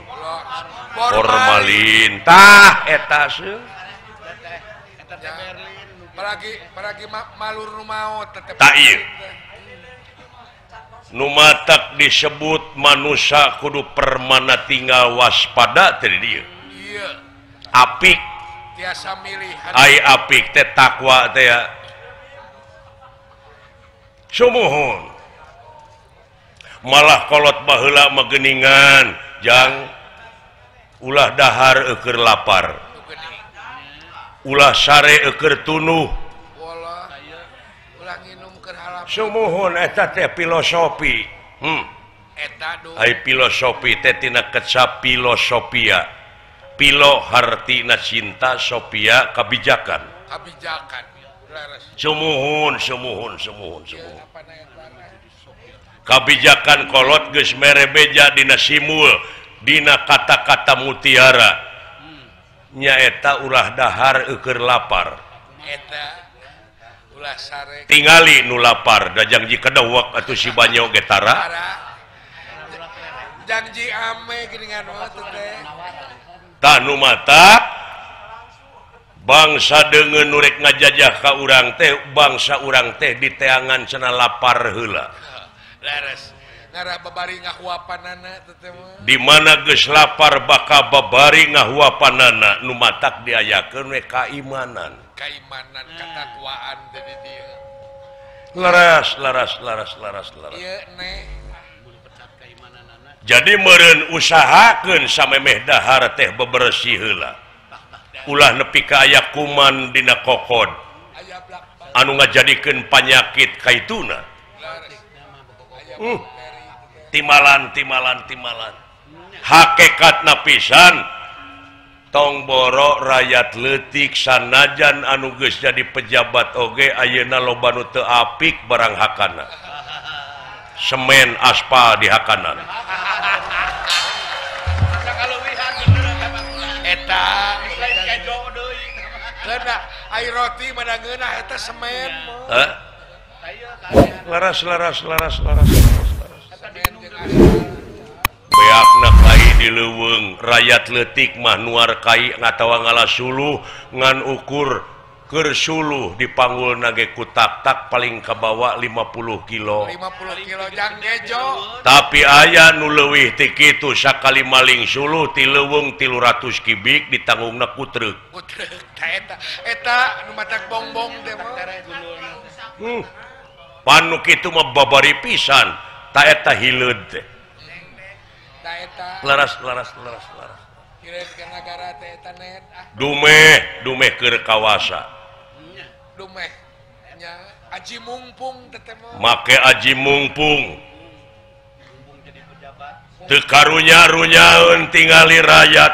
formalin tah eta seuh paragi malur nu maot tetep tah ieu nu matak disebut manusia kudu permana tinggal waspada teh dieu iya apik tiasa milih ai apik teh takwa teh ya sumuhun malah kolot baheula mageuningan jang ulah dahar eukeur lapar ulah sare eukeur tunuh ulah nginum keur halap sumuhun eta teh filosofi eta do ai filosofi teh tina kecap filosofia pilo hartina cinta sofia kebijakan sumuhun kabijakan kolot geus mere beja dina simul dina kata-kata mutiara nyaeta ulah dahar eukeur lapar eta ulah sare tingali nu lapar da janji kedewek atuh si banyo ge tara janji ame geuningan mah teh tah nu mata bangsa deungeun nu rek ngajajah ka urang teh bangsa urang teh diteangan cenah lapar heula laras ngara babari ngahuapanana teh mah di mana geus lapar bakal babari ngahuapanana nu matak diayakeun we kaimanan katakwaan dari dia laras ieu neh jadi meureun usahakeun samemeh dahar teh bebersih heula ulah nepi ka aya kuman dina kokod anu ngajadikeun panyakit kaituna timalan hakikatna pisan tong boro rakyat leutik sanajan anu geus jadi pejabat oge ayeuna loba nu teu apik barang hakana semen aspal di hakanan eta keuna air roti mana ngeunah eta semen laras beakna kai di leuweung rakyat leutik mah nuar kai ngatawa ngalah suluh ngan ukur Kersuluh dipanggul nage ku tak paling kabawa 50 kilo 50 kilo jang gejo tapi aya nu leuwih ti kitu sakali maling suluh ti leuweung 300 kubik ditanggungna ku truk eta nu matak bongbong teh mah panu kitu mah babari pisan ta eta hileud teh da eta laras kireun ke negara teh eta net dumeh keur kawasa dumeh nya aji mungpung teh mah make aji mungpung teu karunya-runyaeun tingali rakyat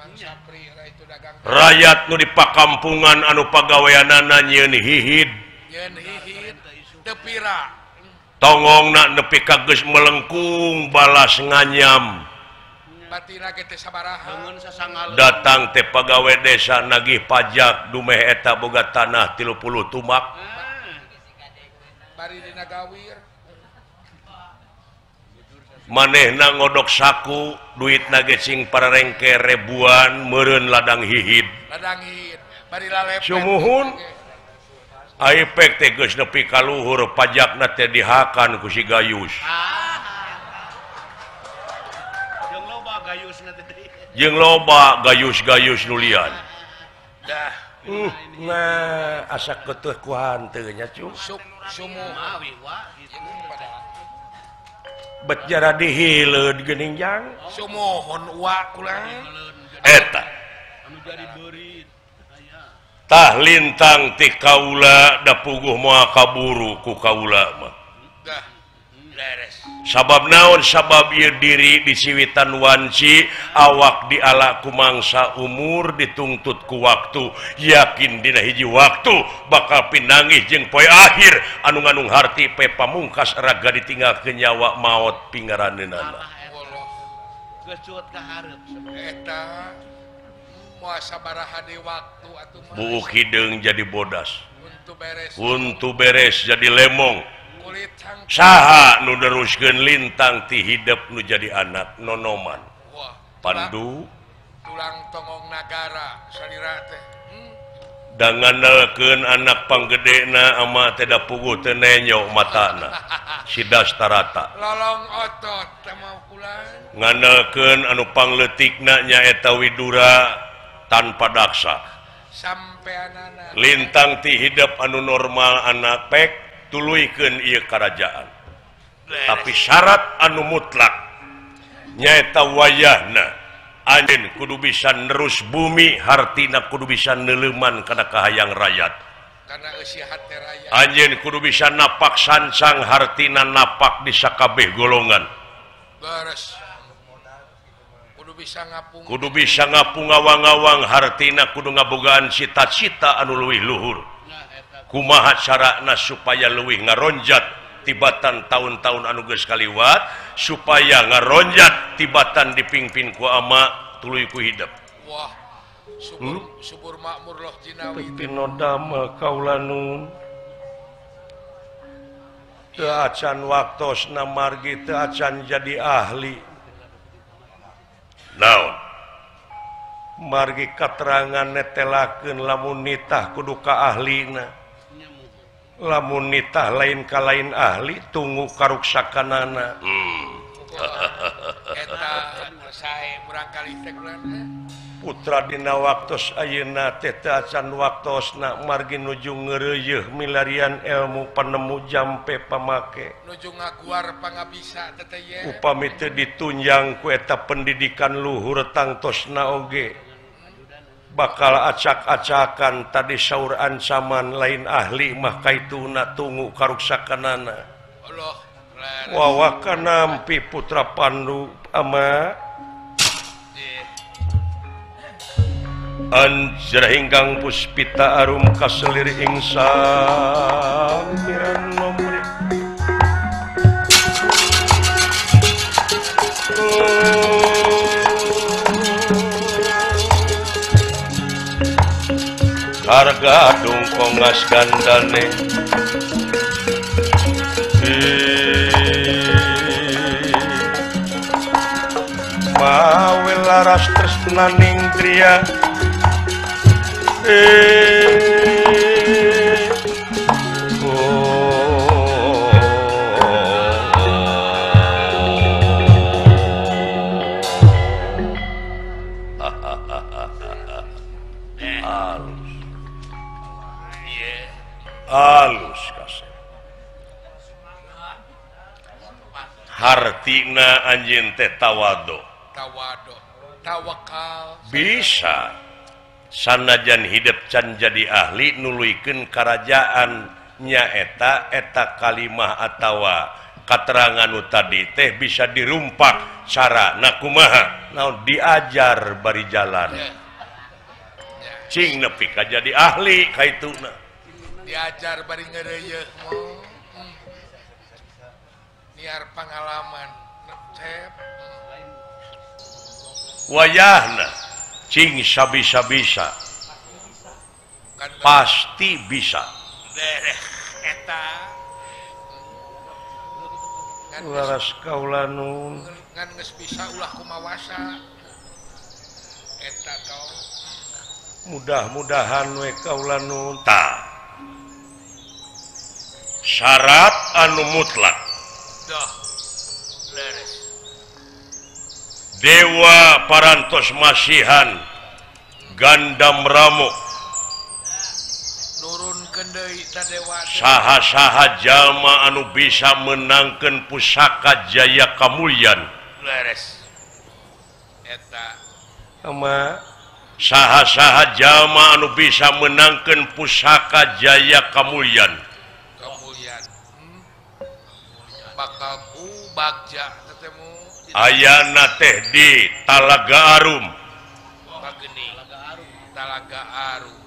mangsapri itu dagang rakyat nu di pakampungan anu pagaweanana nyieun hihid yeun hihit teu pira tongongna nepi ka geus melengkung balas nganyam batina ge teh sabaraha datang teh pagawe desa nagih pajak dumeh eta boga tanah 30 tumak bari dina gawir manehna ngodok saku duit nage cing pararengke ribuan meureun ladang hihid bari lalepet sumuhun aipek teh geus nepi ka luhur pajakna teh dihakan ku si Gayus jeung loba gayus-gayus nulian dah nah asa keutuh ku hanteu nya cu sumuh bet jara dihileud geuning jang sumuhun uak kulang eta tah lintang ti kaula da puguh moal kaburu ku kaula mah dah beres sabab naon sabab ieu diri di ciwitan wanci awak diala ku mangsa umur ditungtut ku waktu yakin dina hiji waktu bakal pinangih jeung poe akhir anu ngandung harti pe pamungkas raga ditinggalkeun nyawa maot pingaraneunana geus cuet ka hareup eta moal sabaraha di waktu atuh mah buuk hideung jadi bodas untuk beres jadi lemong kulit cangkang saha nu neruskeun lintang ti hidup nu jadi anak nonoman wah pandu tulang tongong nagara salira teh da ngandalkeun anak panggedena ama teh da puguh teu nenyo matana si Dastarata lolong otot teh mau pulang ngandalkeun anu pangleutikna nyaeta Widura tanpa daksa sampeanana lintang ti hidup anu normal anak pek tuluikeun ieu karajaan tapi syarat anu mutlak nyaeta wayahna anjeun kudu bisa nerus bumi hartina kudu bisa neuleuman kana kahayang rakyat karena eusi hate rakyat anjeun kudu bisa napak sancang hartina napak di sakabeh golongan beres kudu bisa ngapung ngawang-ngawang hartina kudu ngabogaan cita-cita anu leuwih luhur kumaha carana supaya leuwih ngaronjat tibatan tahun-tahun anu geus kaliwat supaya ngaronjat tibatan dipingpin ku ama tuluy ku hidup wah subur makmur loh jinawi pinodama kaulanun teu acan waktosna margi teu acan jadi ahli naon margi katerangan netelakeun lamun nitah kudu ka ahlina lamun nitah lain ka lain ahli tunggu karuksakanana eta sae murang kali teh putra dina waktos ayeuna teh teu acan waktosna margi nuju ngeureuyeuh milarian ilmu panemu jampe pamake nuju ngaguar pangabisa teh ye upami teu ditunjang ku eta pendidikan luhur tangtosna oge bakal acak-acakan tadi saur ancaman lain ahli mah kaituna tunggu karuksakanana Allah wawa kanampi putra Pandu ama anjir hinggang puspita arum kaselir ingsan miran nomri harga dungkongas gandane mawe laras tresnaning griya halus kasih hartina anjeun teh tawado tawakal bisa sanajan hidup can jadi ahli nuluykeun kerajaan nyaeta eta kalimah atawa katerangan nu tadi teh bisa dirumpak carana kumaha naon diajar bari jalan cing nepi ka jadi ahli kaituna diajar bari ngeureuyeuk niar pengalaman cep wayahna cing sabisa-bisa pasti bisa dereh eta laras kaulanun ngan geus bisa ulah kumawasa eta tong mudah-mudahan we kaulanun ta syarat anu mutlak dah leres dewa parantos masihan gandam ramo nurunkeun deui ta dewa saha-saha jalma anu bisa menangkeun pusaka jaya kamulyan leres eta ama saha-saha jalma anu bisa menangkeun pusaka jaya kamulyan bakal bagja tetemu ayana teh di Talaga Arum bageni Talaga Arum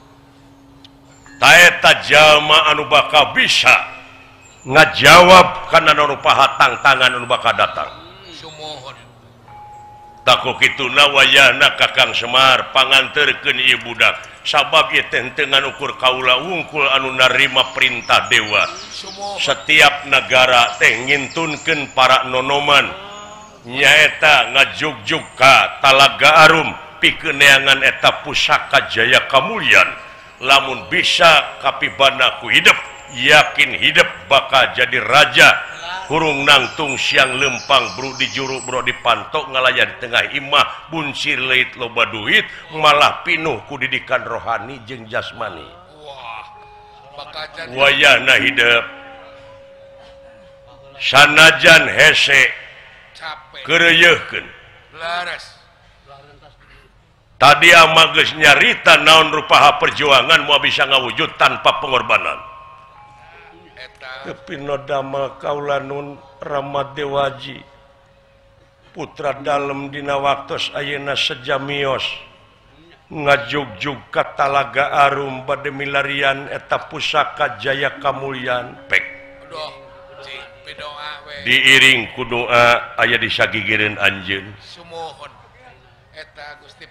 taeta jalma anu bakal bisa ngajawab kana anu paha tantangan anu bakal datang sumohon takuk kituna wayahna Kakang Semar panganterkeun ieu budak sabab ieu teh teu nganukur kaula wungkul anu narima perintah dewa setiap negara teh ngintunkeun para nonoman nyaeta ngajugjug ka Talaga Arum pikeun neangan eta pusaka jaya kamulyan lamun bisa kapibana ku hidup yakin hidup bakal jadi raja hurung nangtung siang lempang bro di juru bro dipantok ngalayan di tengah imah buncir leit loba duit malah pinuh ku didikan rohani jeung jasmani wayahna hidup sanajan hese keureuyeukkeun laras tadi ama geus nyarita naon rupaha perjuangan moal bisa ngawujud tanpa pengorbanan kepino damel kaulanun Rama Dewaji putra dalem dina waktos ayeuna sejamios ngajugjug ka Talaga Arum bade milarian eta pusaka jaya kamulyan pek diiring ku doa aya di sagigireun anjeun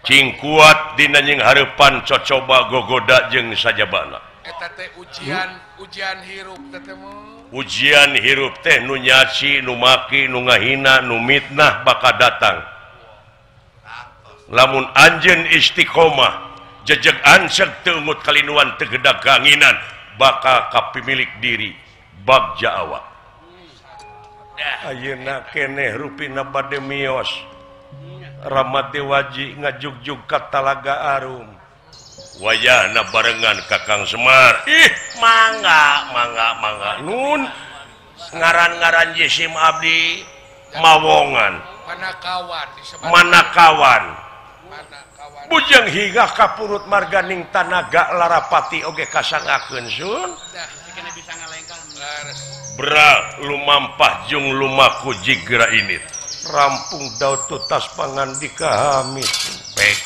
cing kuat dina nying hareupan cocoba gogoda jeung sajabana eta teh ujian hirup tetemu ujian hirup teh nu nyaci nu maki nu ngahina nu mitnah bakal datang lamun anjeun istiqomah jejeg anseg teu eungut kalinuan teu gedag kanginan bakal kapimilik diri bagja awak ayeuna keneh rupina bade mios Rama Dewaji ngajugjug ka Talaga Arum wayahna barengan Kakang Semar mangga nun ngaran-ngaran jisim abdi mawongan manakawan bujang hingga kapurut marganing tanaga larapati oge kasangakeun sun bra lumampah jeung lumaku jigra ini rampung daud tutas pangandika hamid pek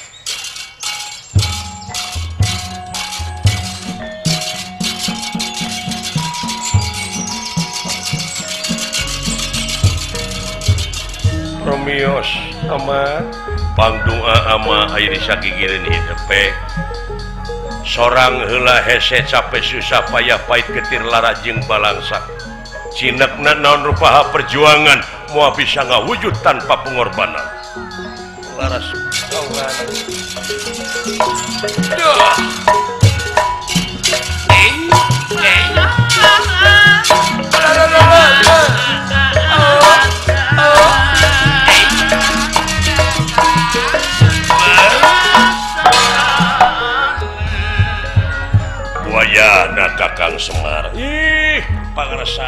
Romios ama pangdoa ama aya di sagigireun hidup pek sorang heula hese capek susah payah pait ketir lara jeung balangsak cinekna naon rupaha perjuangan moal bisa ngawujud tanpa pengorbanan laras kaulan buayana Kakang Semar. Ih, pangrasa.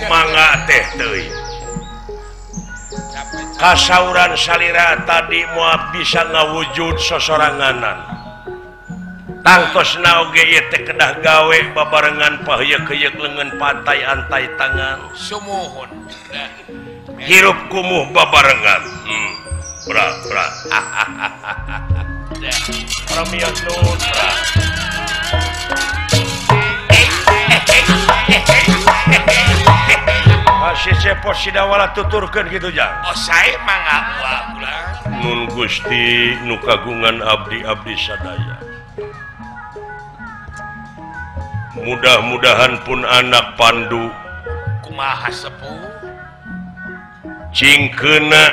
Mangga teh teuing. Kasauran salira tadi moal bisa ngawujud sosoranganan. Tangtosna oge ieu teh kedah gawe babarengan paheuyeuh-heuyeuh leungeun pantai antai tangan. Sumuhun. Hirup kumuh babarengan. Bra. Ramiot nun, bra. Si cepot si dawala tuturkeun kitu jang. Oh saya mangga ulah. Nun Gusti nu kagungan abdi-abdi sadaya. Mudah-mudahan pun anak pandu Kumaha sepuh cingkeuna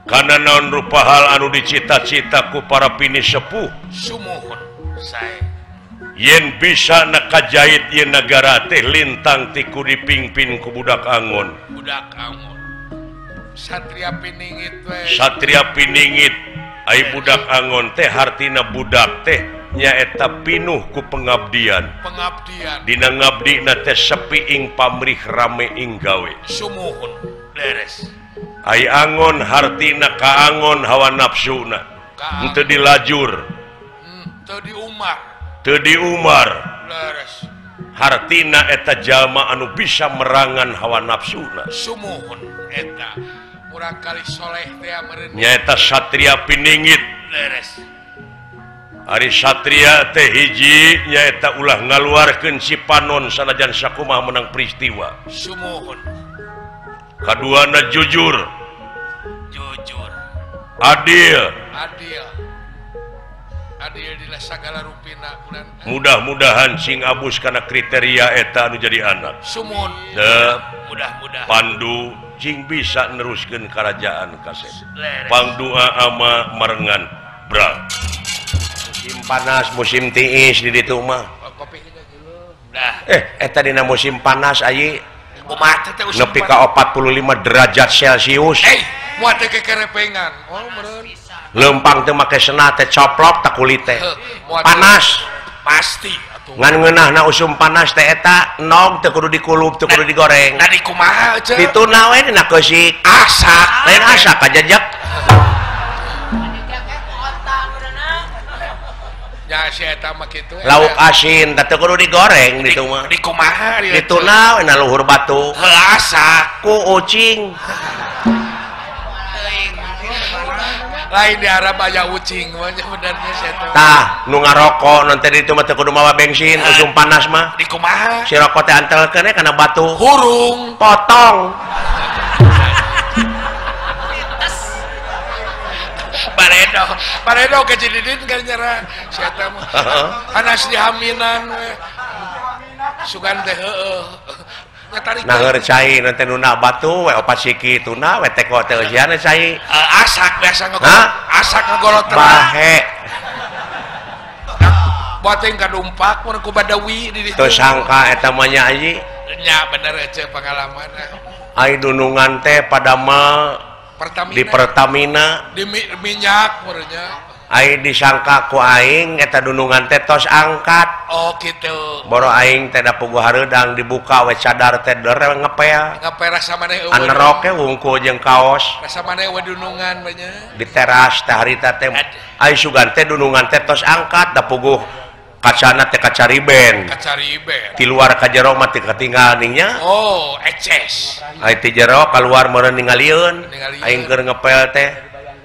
kana naon rupa hal anu dicita-cita ku para pini sepuh. Sumuhun saya Yen bisa nakajait yen negara teh lintang tiku dipimpin ku budak angon. budak angon. Satria piningit we. Satria piningit ai budak angon teh hartina budak teh nyaeta pinuh ku pengabdian. Pengabdian. Dina ngabdina teh sepi ing pamrih rame ing gawe. Sumuhun beres. Ai angon hartina kaangon hawa nafsuna. Henteu dilajur. Teu di Umar. Teu di Umar. Beres. Hartina eta jalma anu bisa merangan hawa nafsuna. Sumuhun eta murang kali soleh teh meureun. Nyaeta satria piningit. Beres. Ari satria teh hiji nyaeta ulah ngaluarkeun si panon sanajan sakumaha menang peristiwa. Sumuhun. Kaduana jujur, Jujur. adil. Adil dina sagala rupina bulan. Mudah-mudahan sing abus kana kriteria eta anu jadi anak. Sumuhun. Mudah-mudahan Pandu cing bisa neruskeun kerajaan kaset. Leres. Pangdua ama marengan, bra. Musim panas, musim tiis di ditu mah. Kopi kita dulu. Dah. Eta dina musim panas ayi Kumaha teh usum. nepi ka 45 derajat Celcius. Moal teh kekerepengan. Oh, meureun. Lempang teh make sena teh coplok tak kulit teh. Moal Panas. Pasti atuh. Ngan ngeunahna usum panas teh eta nog teu kudu dikulub, teu kudu digoreng. Tadi kumaha aja? Dituna we dina keusik. Asak. Lain asak kajejek. Ya si eta mah kitu. Lauk asin teh kudu digoreng ditu mah. Di kumaha dia? Dituna we na luhur batu. Heuh asak. Ku ucing. Lain di Arab aya ucing mah benernya si eta. Tah, nu ngarokok non teh ditu mah teu kudu mawa bensin, usum panas mah. Di kumaha? Si rokok teh antelkeun we kana batu. Hurung. Potong. Paredo kejididin kan nyara si eta mah. Panas dihaminan we. Sugan teh heueuh. Nah ngercai nanti nuna batu we opat siki tuna we teko teh siana cai Asak biasa ngegolot. Asak ngegolot terang. bahe Buat yang kadumpak mun ku Badawi di ditu. teu sangka eta mah nya aji Nya bener aja pengalaman. ai dunungan teh pada mah Pertamina. di Pertamina Di minyak meureunnya. ai disangka ku aing eta dunungan teh tos angkat Oh gitu. boro aing teh da puguh hareudang dibuka we cadar teh dere ngepel Ngapain rasa maneh eueuh? anerok ke wungkul jeung kaos Rasa maneh eueuh dunungan banyak. di teras teh harita teh ai sugan teh dunungan teh tos angkat da puguh kacana teh kaca riben Kacari ben. di luar ka jero mah teu ketinggal ningnya Oh, eces. ai ti jero keluar meureun ningalieun Ningalieun. aing keur ngepel teh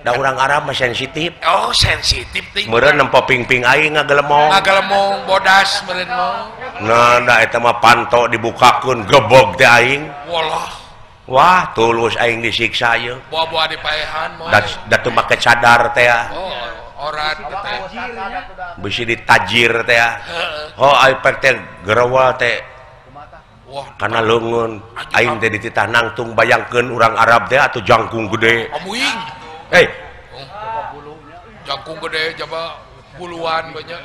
da urang Arab mah sensitif Oh, sensitif ting. meureun nempo ping-ping aing ngagelemong Ngagelemong bodas meureun mah. nah da eta mah panto dibukakeun gebog teh aing Walah, wah tulus aing disiksa ieu buah-buah di paehan mah. da teu make cadar teh Oh, orat teh. bisi ditajir teh Heeh. oh ai pek teh gerewal teh Wah, kana leungeun aing teh dititah nangtung bayangkeun urang Arab teh atuh jangkung gede amuing. hei Jangkung gede coba buluan banyak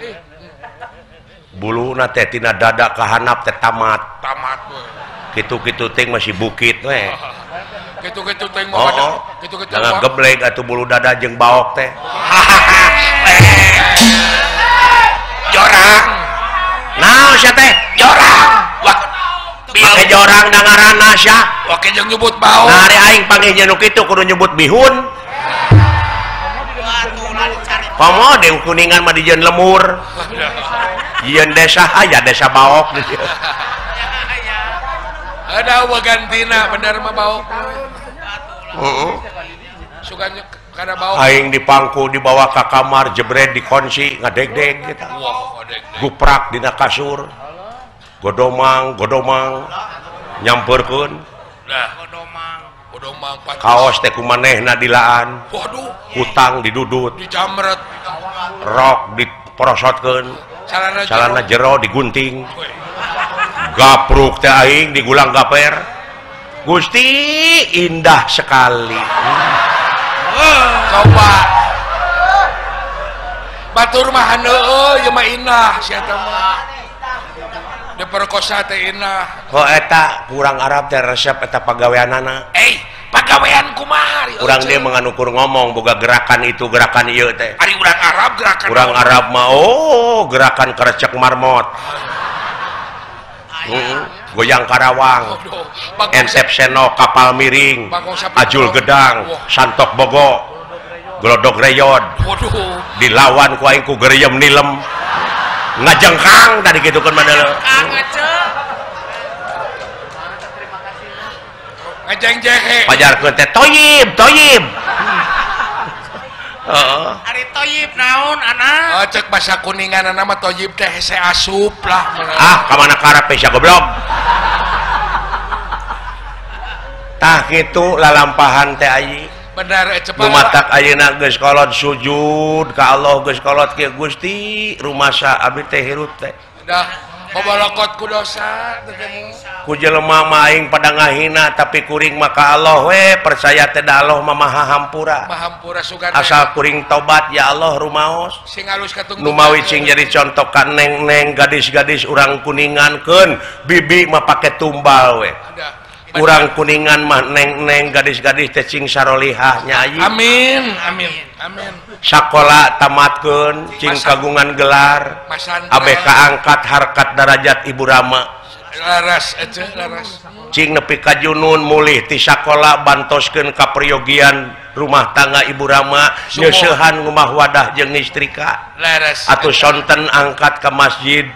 bulu teh tina dada ka handap teh tamat we. Kitu-kitu ting masih bukit we. Gitu-gitu teh mah pada gitu-gitu jangan geblek atuh bulu dada jeung baok teh. Jorang. Naon sia teh? Jorang. Wah. Make jorang da ngaranna sia. Oke jeung nyebut baok. Nah, ari aing panggih nya nu kitu kudu nyebut bihun. Komo deung kuningan mah dijieun lemur. Jieun desa aya desa baok. Ada gantina bener mah baok. Suganya kada baok. Aing dipangku dibawa ka kamar jebret dikunci ngadeg-deg kita. Wah, ngadeg-deg. Guprak dina kasur. Godomang nyamperkeun. Nah, godomang Kaos teh kumanehna dilaan. Waduh, Hutang didudut. dijamret. Rok diporosotkeun. Calana jero digunting. Weh. Gapruk teh aing digulang gaper. Gusti indah sekali. Coba batur mah haneueuh ieu mah inah sia teh mah. Diperkosa teh inah. Kok eta kurang Arab teh resep eta pagaweanana. Pagawean kumaha? Urang dia menganukur ngomong boga gerakan itu gerakan ieu teh. Ari urang Arab gerakan. Urang Arab mah gerakan kerecek marmot. Goyang Karawang, Ensepseno kapal miring, Ajul Gedang, Santok Bogo, Glodok Reyod, dilawan ku aing ku geriem nilem, ngajengkang tadi gitu kan mana lo? Ngajeng jehe. Pajarkeun teh toyib. Ari toyib naon anak? Cek bahasa kuningan nama toyib teh hese asup lah. Kamana karep sia goblok. Tah kitu lalampahan teh ayi. Benar cepat. Lumatak ayeuna geus kolot sujud ka Allah geus kolot kieu Gusti rumasa abdi teh hirup teh. Dah pabalokot ku dosa teh teh. Ku jelema mah aing pada ngahina tapi kuring maka Allah we percaya teh da Allah mah maha hampura. Mahampura sugan. Asal kuring tobat ya Allah rumaos. Sing alus katung. Nu mawi cing jadi contoh ka neng-neng gadis-gadis urang kuningankeun bibi mah pake tumbal we. Urang kuningan mah neng-neng gadis-gadis teh cing sarolihah nyai. Amin. Sakola tamatkeun cing kagungan gelar. ABK angkat harkat darajat Ibu Rama. Laras. Cing nepi ka junun mulih ti sakola bantoskeun ka peryogian rumah tangga Ibu Rama nyeusehan ngumah wadah jeung istrika. Laras. Atuh sonten angkat ka masjid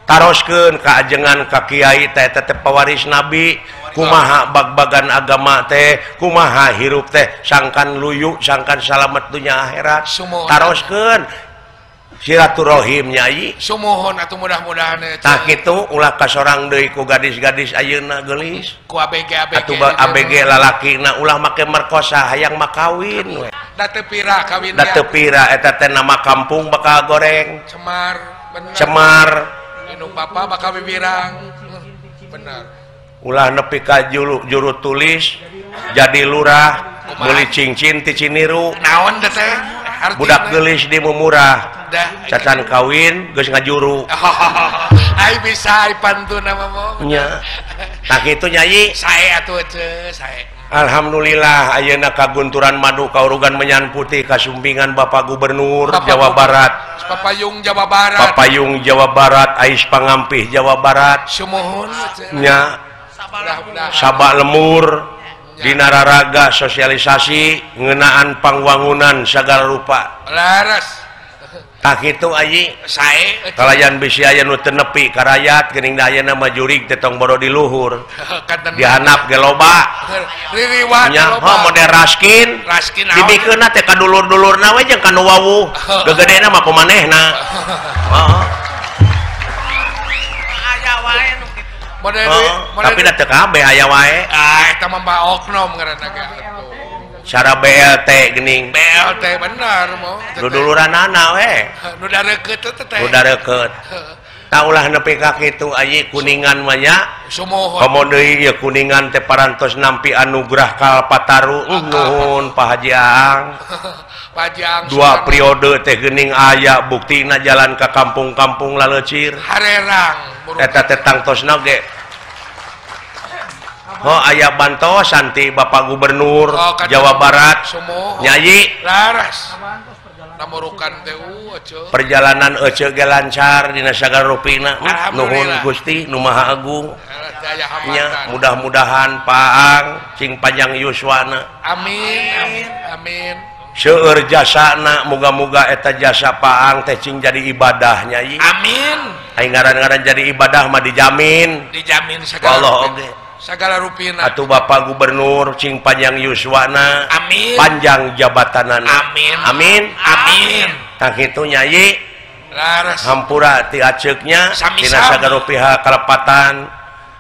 taroskeun ka ajengan ka kiai teh pewaris nabi. Kumaha bag-bagan agama teh kumaha hirup teh sangkan luyu sangkan salamet dunya akhirat taroskeun silaturahim nyai sumuhun atuh mudah-mudahan tah kitu ulah ka sorang deui ku gadis-gadis ayeuna geulis ku ABG atuh ABG lalakina ulah make merkosa hayang makawin we da teu pira kawin da teu pira eta teh nama kampung bakal goreng cemar bener cemar anu papa bakal bibirang bener ulah nepi ka juru tulis jadi lurah meuli cincin ti Ciniru naon teh budak geulis di mumurah cacan kawin geus ngajuru ai bisa ai pantun mah nya tah kitu nyai sae atuh sae alhamdulillah ayeuna kagunturan madu kaurugan menyan putih kasumpingan Bapak Gubernur Jawa Barat Papayung Jawa Barat Papayung Jawa Barat Ais Pangampih Jawa Barat sumuhun nya sabak lemur dina raraga sosialisasi ngeunaan pangwangunan sagala rupa laras tah kitu ayi sae kalayan bisi aya nu teu nepi ka rakyat geuning da ayeuna mah jurig teh tong bodo di luhur dihanap ge loba ririwat nya model raskin dibikeunna teh ka dulur-dulurna we jeung ka nu wawuh gegedena mah kumanehna tapi da teu kabeh aya wae eta mah Mbak Oknom ngaranna cara BLT geuning BLT bener moh duluranana we nu dareukeut teh nu dareukeut tah ulah nepi ka kitu ayi kuningan mah nya sumuhun komo deui ieu kuningan teh parantos nampi anugerah Kalpataru nuhun Pak Haji Aang Pajang 2 periode teh geuning aya buktina jalan ke kampung-kampung lalecir Harerang eta teh tangtosna ge aya bantos santi Bapak Gubernur Jawa Barat Nyai laras namurukan teh perjalanan ece ge lancar dina sagala rupina nuhun Gusti Nu Maha Agung nya mudah-mudahan Paang cing panjang yuswana amin seueur jasana muga-muga eta jasa Paang teh cing jadi ibadah Nyai amin aing ngaran-ngaran jadi ibadah mah dijamin sagala rupina atuh Bapak Gubernur cing panjang yuswana amin panjang jabatanana amin tah kitu Nyai laras hampura ti aceuknya dina sagala pihak kalepatan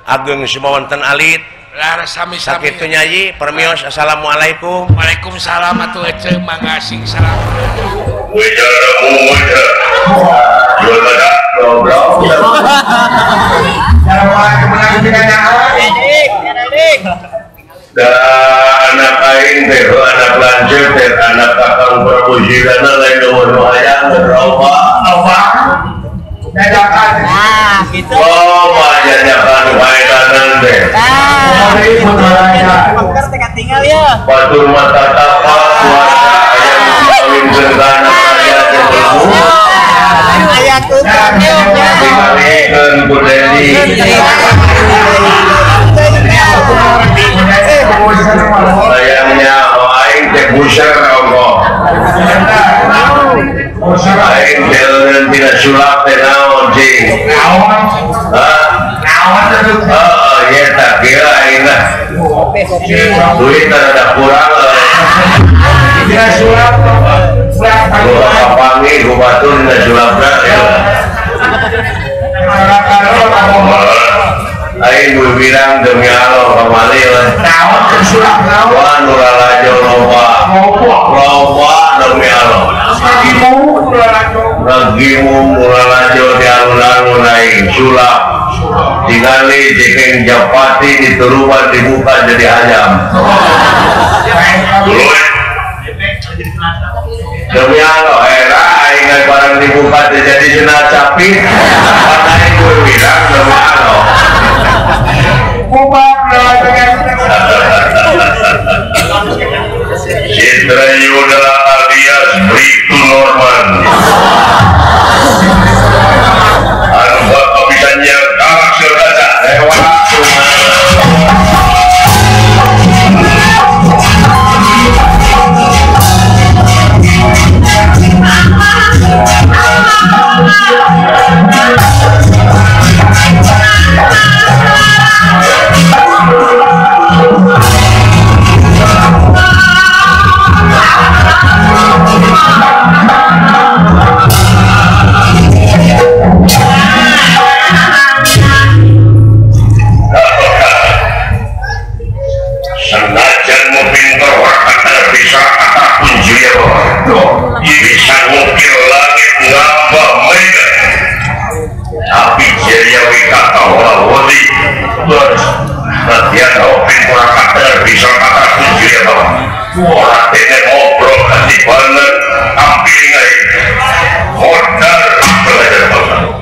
ageng sumawonten alit laras sami-sami sakitu Nyai permios assalamualaikum. Waalaikumsalam atuh ece mangasing salam anak aing teh anak lanjut teh anak kakang perpujirana lain nu hayang berloba dadakan gitu jajakan waidanan teh tinggal ya batur mata tapak warna ayam kawin sengkana ayah tutup dikalikan kudeli sayangnya aing teh buser Allah aing jalan tidak sulap teh naon cing ya tak kira aing lah duit ada kurang tidak sulap gua panggil gua batur tidak sulap ya aing gue bilang demi Allah kembali lah wah nuralajo loba demi Allah nagimu nuralajo di alun-alun aing sulap tingali jekeng japati dituruban dibuka jadi ayam demi Allah era aing barang dibuka jadi senal capit aing gue bilang demi Allah Citra Yuda alias Bribtu Norman anu bakal bisa nyiar karak serdaca lewat senajan mempintar kata bisa kata kunci bisa ngukir langit ngapa mega tapi jariawi kata wali terus latihan mempintar kata bisa kata kunci orang ini ngobrol di mana tampil ngai modal belajar bahasa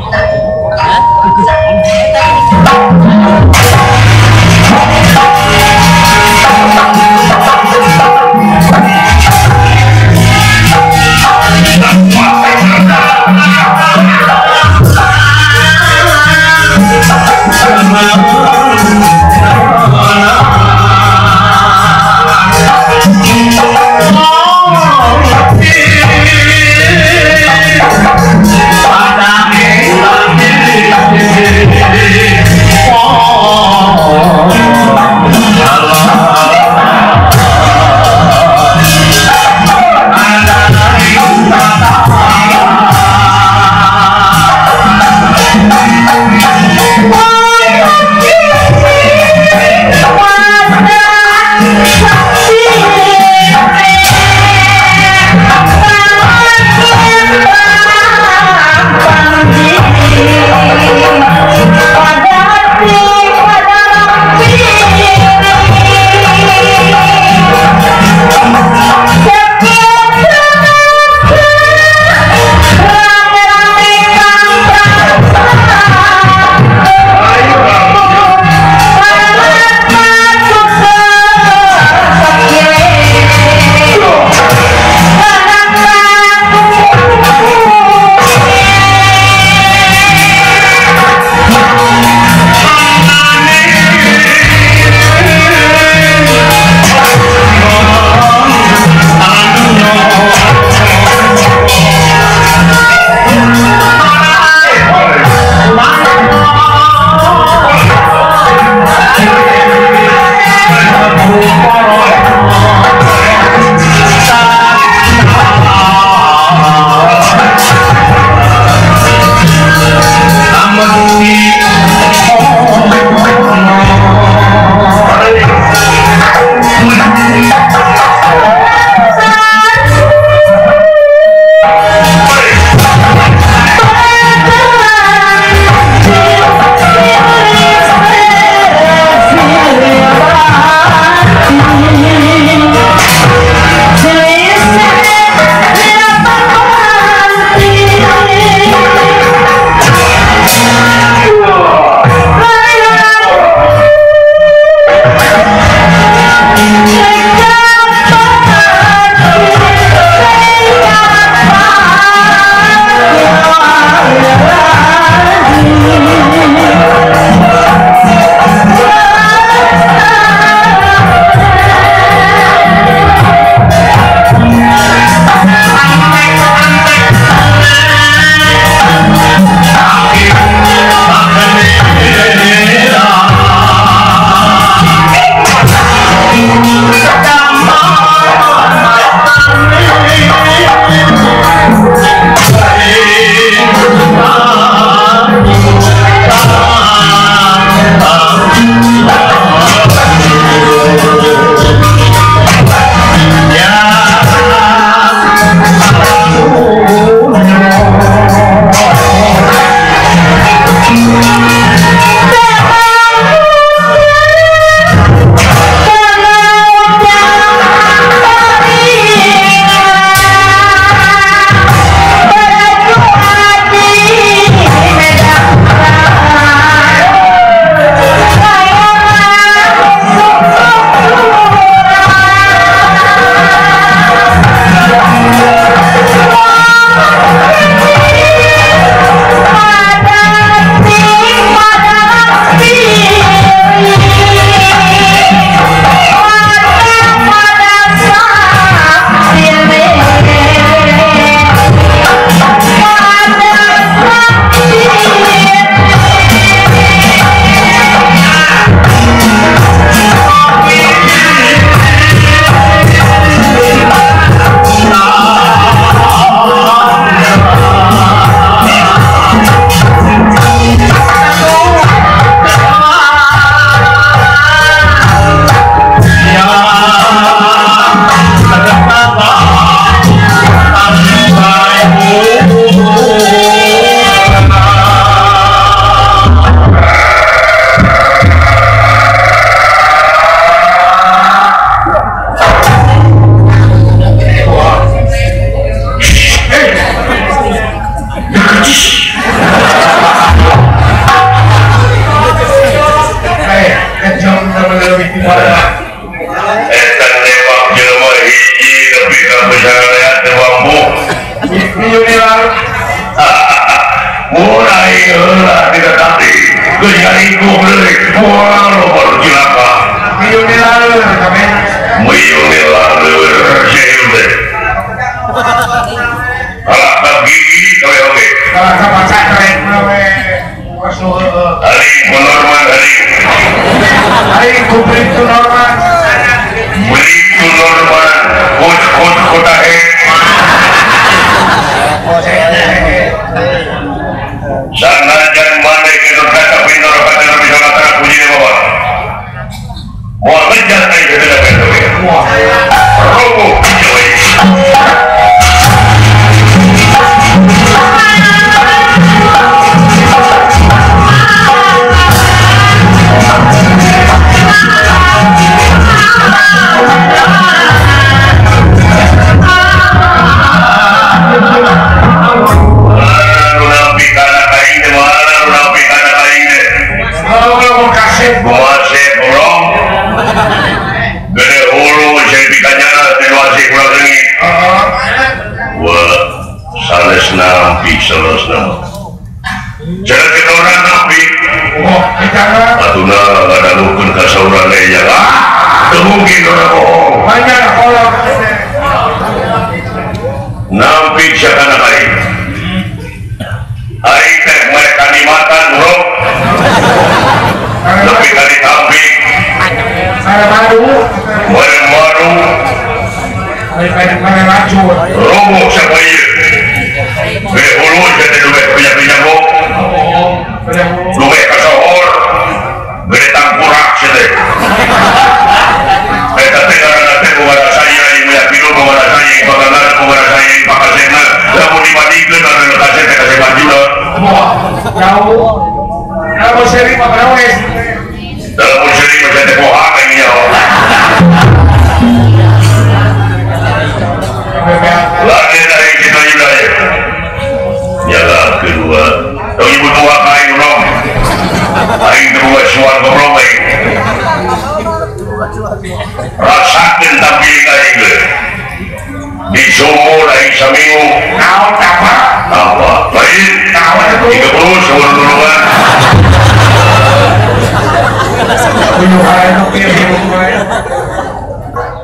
Kejam sama lebih gimana? Etan lewat jelma hiji tapi tak bisa lihat di bambu. Milioner. Mulai lah tidak tadi. Kenyariku beli. Wah lo baru cilaka. Milioner kami. Milioner jahil. Alah tak gigi kau oke. Kalau sama cakret nawe. Masuk. Hari penorman hari. Hari kubrik tu normal. Beli penorman. Kota kota sana jangan mana kita kata pintar kata lebih sama tak puji ni bawa. Mau kerja saya sudah dapat tu. Robo joy. Nampi salah nama. Jangan kita orang nampi. Oh, bicara. Atuna ada rukun kasauran leja. Mungkin orang bohong. Banyak orang. Nampi siapa hari. Hari teh mereka dimakan bro. Lebih kali tampi. Saya baru. Baru. Saya maju. Romo siapa ini? Ulu jadi luwe pinjam kok. Luwe kasahor. Beri tangkurak sini. Tapi karena bukan saya yang meyakini bukan saya yang bakalan bukan saya yang bakal senang. Kamu dibandingkan dengan lokasi saya kasih baju lah. Jauh. Kamu sering apa rawes? Dalam seri macam tepohak ini ya. Lagi dari kita juga ya. Jalan kedua, tapi ibu tua kain belum, kain kedua suan belum baik. Rasakan tapi kain ke, di sumur dari seminggu. Kau apa? Apa? Baik. Kau itu. 30 sebelum duluan.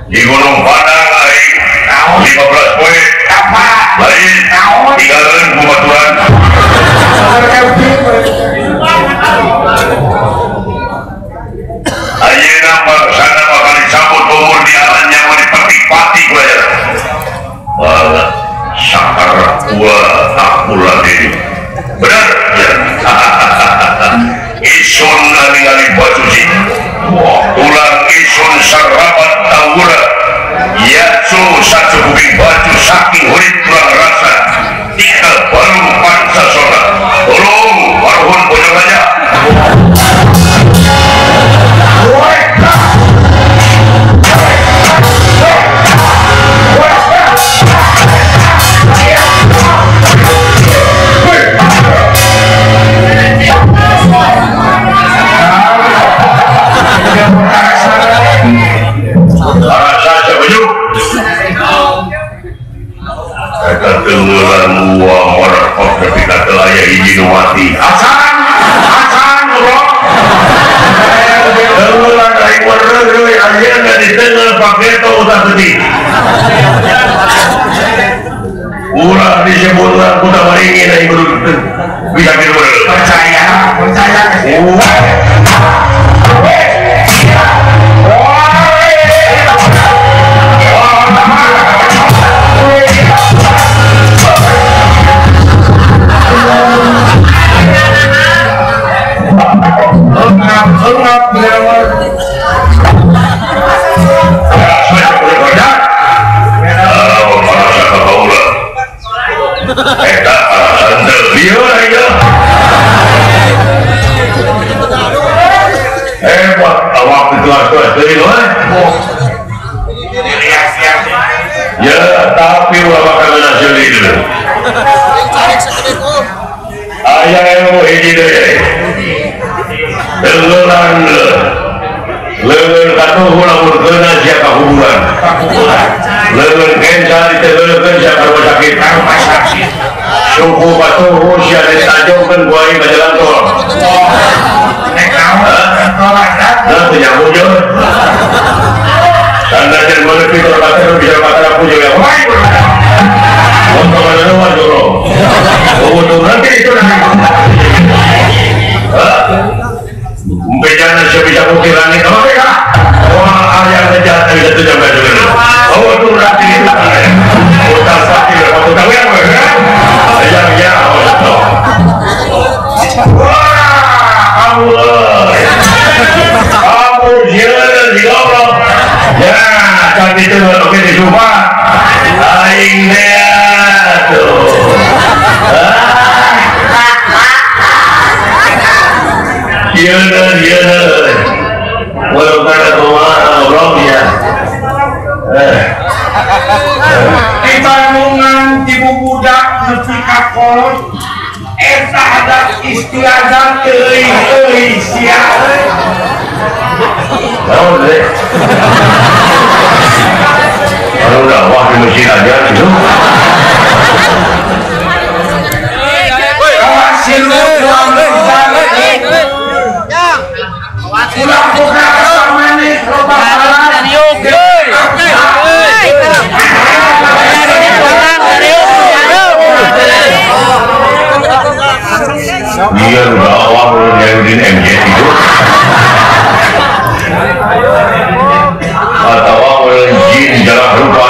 Di Gunung Padang kain, 15 poin. Apa? Baik. Tinggalan pembaturan. Ayeuna sana bakal disambut umur di alam yang dipetik pati belajar. Wala sakar tua tak pula diri. Benar ya. Isun ningali baju sih. Tulang isun sarabat tawura. Yatsu satu kuping baju saking hurit tulang rasa. Tiga baru pancasona. Tolong baruhun bojong aja. Rasa sebujuk. Kata tenggelan uang merkop ketika telaya izin mati. Hasan bro. Tenggelan dari warna gue aja nggak ditengel pakai tau udah sedih. Ulah disebutlah kuda maringin yang berdua bisa kita percaya. Eta sandal dia aja. Dengeran leungeun katuhu lamun keuna sia ka kuburan. Leungeun kenca ditegeulkeun sia ka rumah sakit. Suku katuhu sia ditajongkeun ku aing ka jalan tol. Nek naon tol ada. Nah teu nyambung jeung. Sandajan mengerti terkata bisa kata aku juga. Wah. Untuk mana dulu? Untuk nanti itu nanti. Bencana bisa putih langit, oke kak? Wah, yang sejati itu sampai dulu. Oh, itu nanti itu kan? Utang sakit, utang yang mana? Ya, wah, Allah, kamu jalan di Allah. Ya, kan itu oke di rumah. Aing deh tuh. Iya. Walau kada orang ya. Di Bandungan ibu budak nepi ka kolot eta ada istilah euy sia. Tahu deh. Kalau udah wah di mesin aja gitu. Kawasin lu ulang buka sama nih loba Iya udah awal yang di MJ itu atau awal jin jalan rupa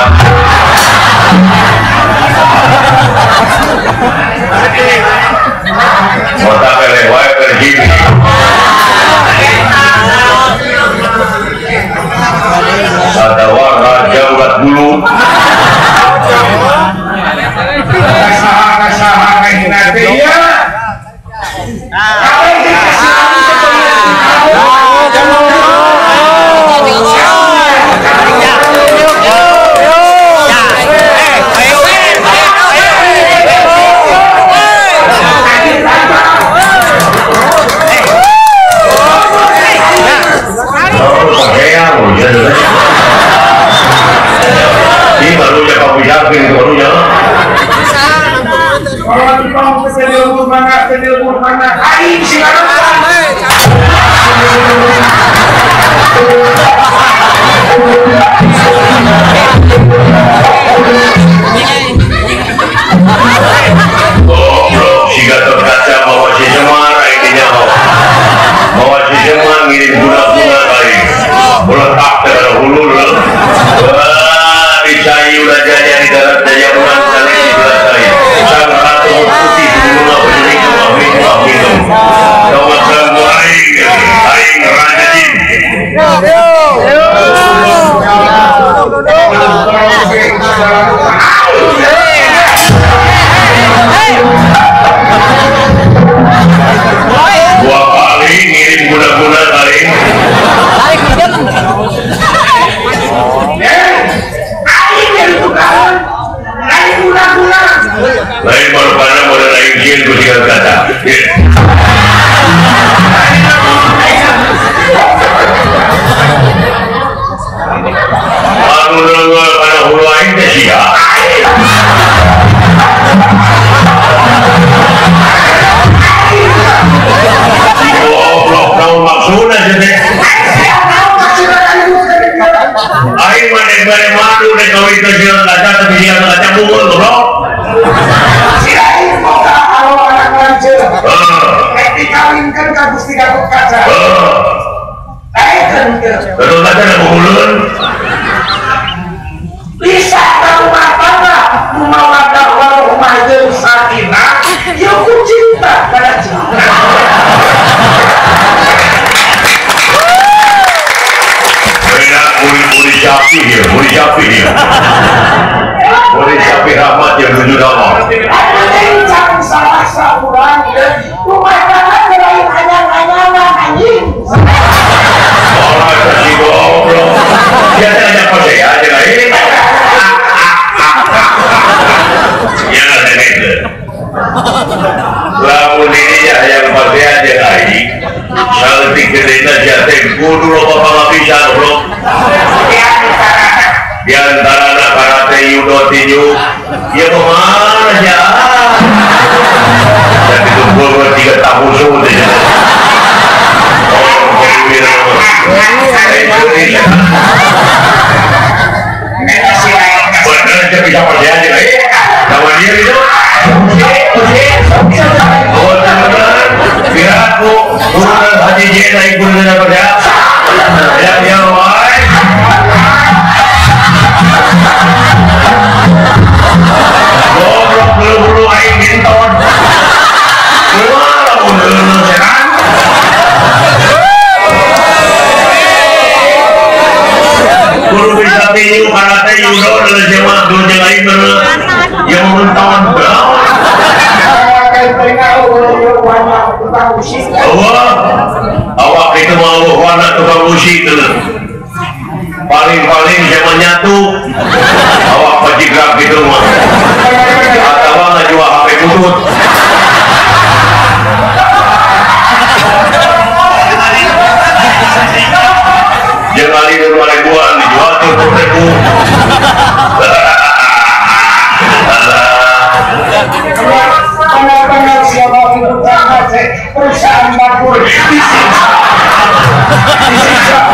mata kelewat pergi ada raja ulat bulu saha kayak ya ini barunya kamu yakin itu barunya kalau dipang pedil mana aing silakan goblok si Gatot Kaca bawa si Semar intinya bawa si Semar ngirim bunga-bunga kali meletak dengan hulur dicai udah jadi di darat daya ulang kali di belah saya sang ratu putih bunga berjenis minum sama sang aing raja jin dua kali ngirim guna-guna kali lain baru karena modal lain jin ku tinggal kata anu nengol karena hulu lain teh sia goblok naon maksudna teh aing mane bare madu nek kawin ke jalan kaca tapi dia kaca bungun goblok si aing boga alo anak lanceuk dikawinkeun ka Gusti Gatot Kaca ayekeun Gatot Kaca na buhulun bisa rumah tangga mawadah warahmah jeung sakinah ya ku cinta pada cinta beda murid sapi dia murid sapi rahmat yang menuju nama ada yang salah saurang rumah tangga lain anyang-anyangan anjing orang kasih goblok dia ajak pasai aja lain ya ada itu lamun ini yang pasai aja lain Salting gedena jateng kudu loba palapisan bro. Di antara karate judo tinju, ya kemana aja? Tapi tumpul bertiga tahu sudah. Benar aja bisa percaya aja nih. Sama dia itu. Oh teman-teman, biar aku udah haji jena ikut dengan percaya. Ya wah. Goblok bulu-bulu aing ginton. Keluar bulu sekarang. Guru bisa tinju karate judo dan jemaah dua lain yang menonton awak itu mau warna tukang musik paling saya menyatu awak pajigrak gitu mah atau ngajual HP butut jangan kali 2.000-an dijual 30.000 benar-benar siapa itu banget perusahaan dapur disiksa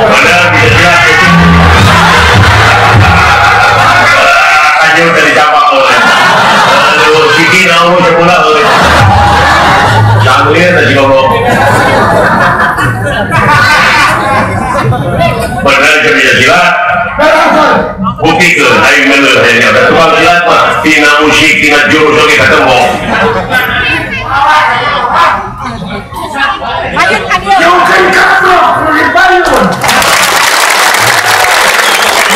benar bisa aja udah dicapak oleh aduh siki namu sekolah oleh canggih tadi ngomong benar bisa silat bukti ke aing bener hanya ada tukang silat mah tina musik tina jurus oke ketemu jauhkan katrok dari bayun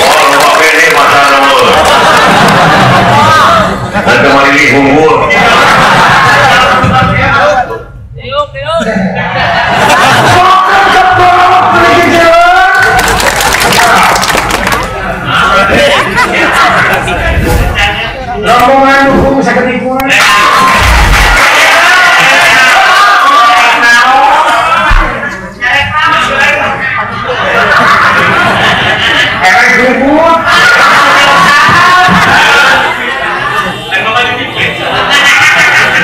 oh lupa ini masalah lo dan kemarin ini hungur rombongan hukum sakit lingkungan efek lingkungan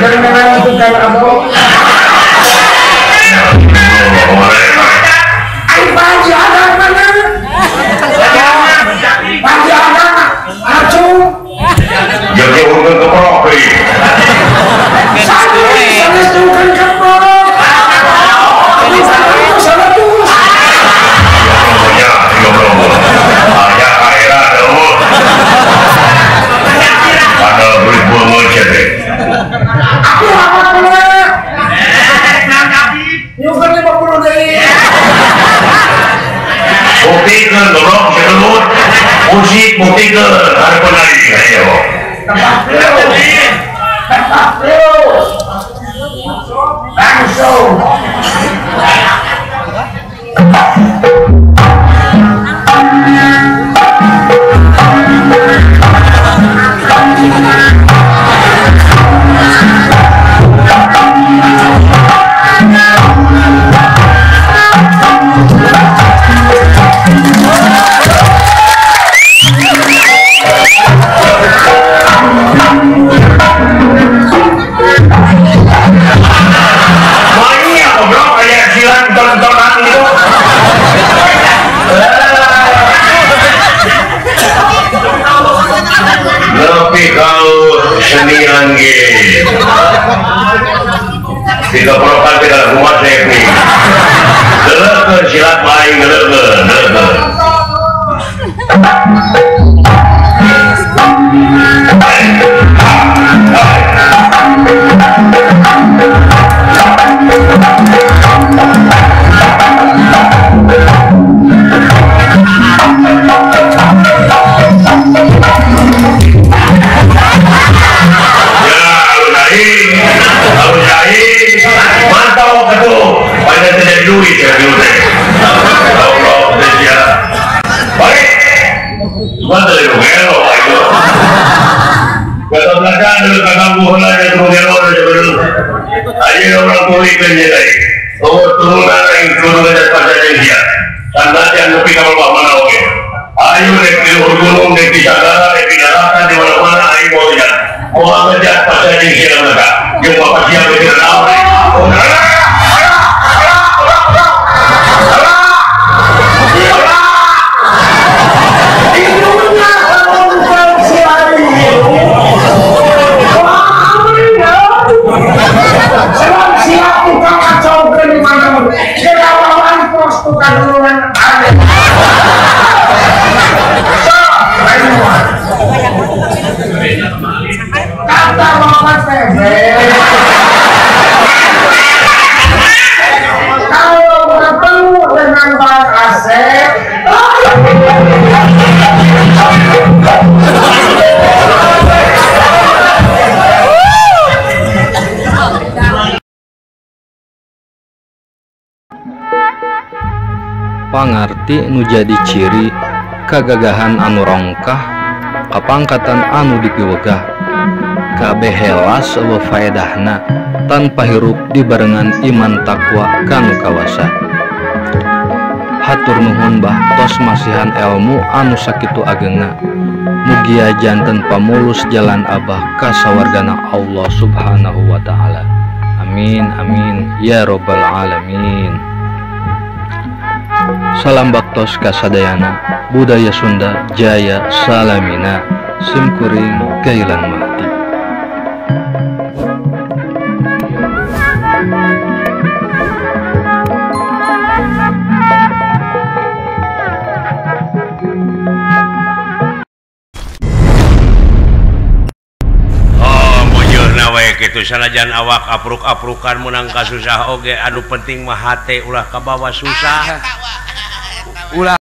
dan menentukan abok panjangan mana panjangan acung jadi urut ke propi salah tukan keprok salah tuh ya ngobrol hanya akhirat dong pada berbuat macam ni aku apa pula nyukur 50 dari buktikan dorong sekelut musik buktikan ada penari ayo langsung tapi kalau senian gitu tidak perlukan tidak rumah teknik gelap silat main gelap mantap betul pada tidak duit ya dulu Allah dia baik mana itu melo itu kalau belakang dulu kakak bukan ada tuh melo ada dulu aja orang kulit kerja lagi turunan yang turunan dari pacarnya dia sandajan lebih kalau mana oke ayo dek di gunung dek di sagara dek di daratan di mana-mana ayo mau lihat mau ngejat pacarnya dia mereka yang bapak dia berkira nabi kata bapak kalau bertemu dengan Bang Asep pangarti nu jadi ciri kagagahan anu rongkah kapangkatan anu dipiwegah kabeh helas eueuh faedahna tanpa hirup dibarengan iman takwa kanu kawasa hatur nuhun bah tos masihan ilmu anu sakitu agengna mugia janten pamulus jalan abah ka sawargana Allah subhanahu wa ta'ala amin amin ya robbal alamin. Salam baktos kasadayana budaya Sunda jaya salamina simkuring gailan mati. Gitu sanajan awak apruk-aprukan menang kasusah oge anu penting mah hate ulah kabawa susah ulah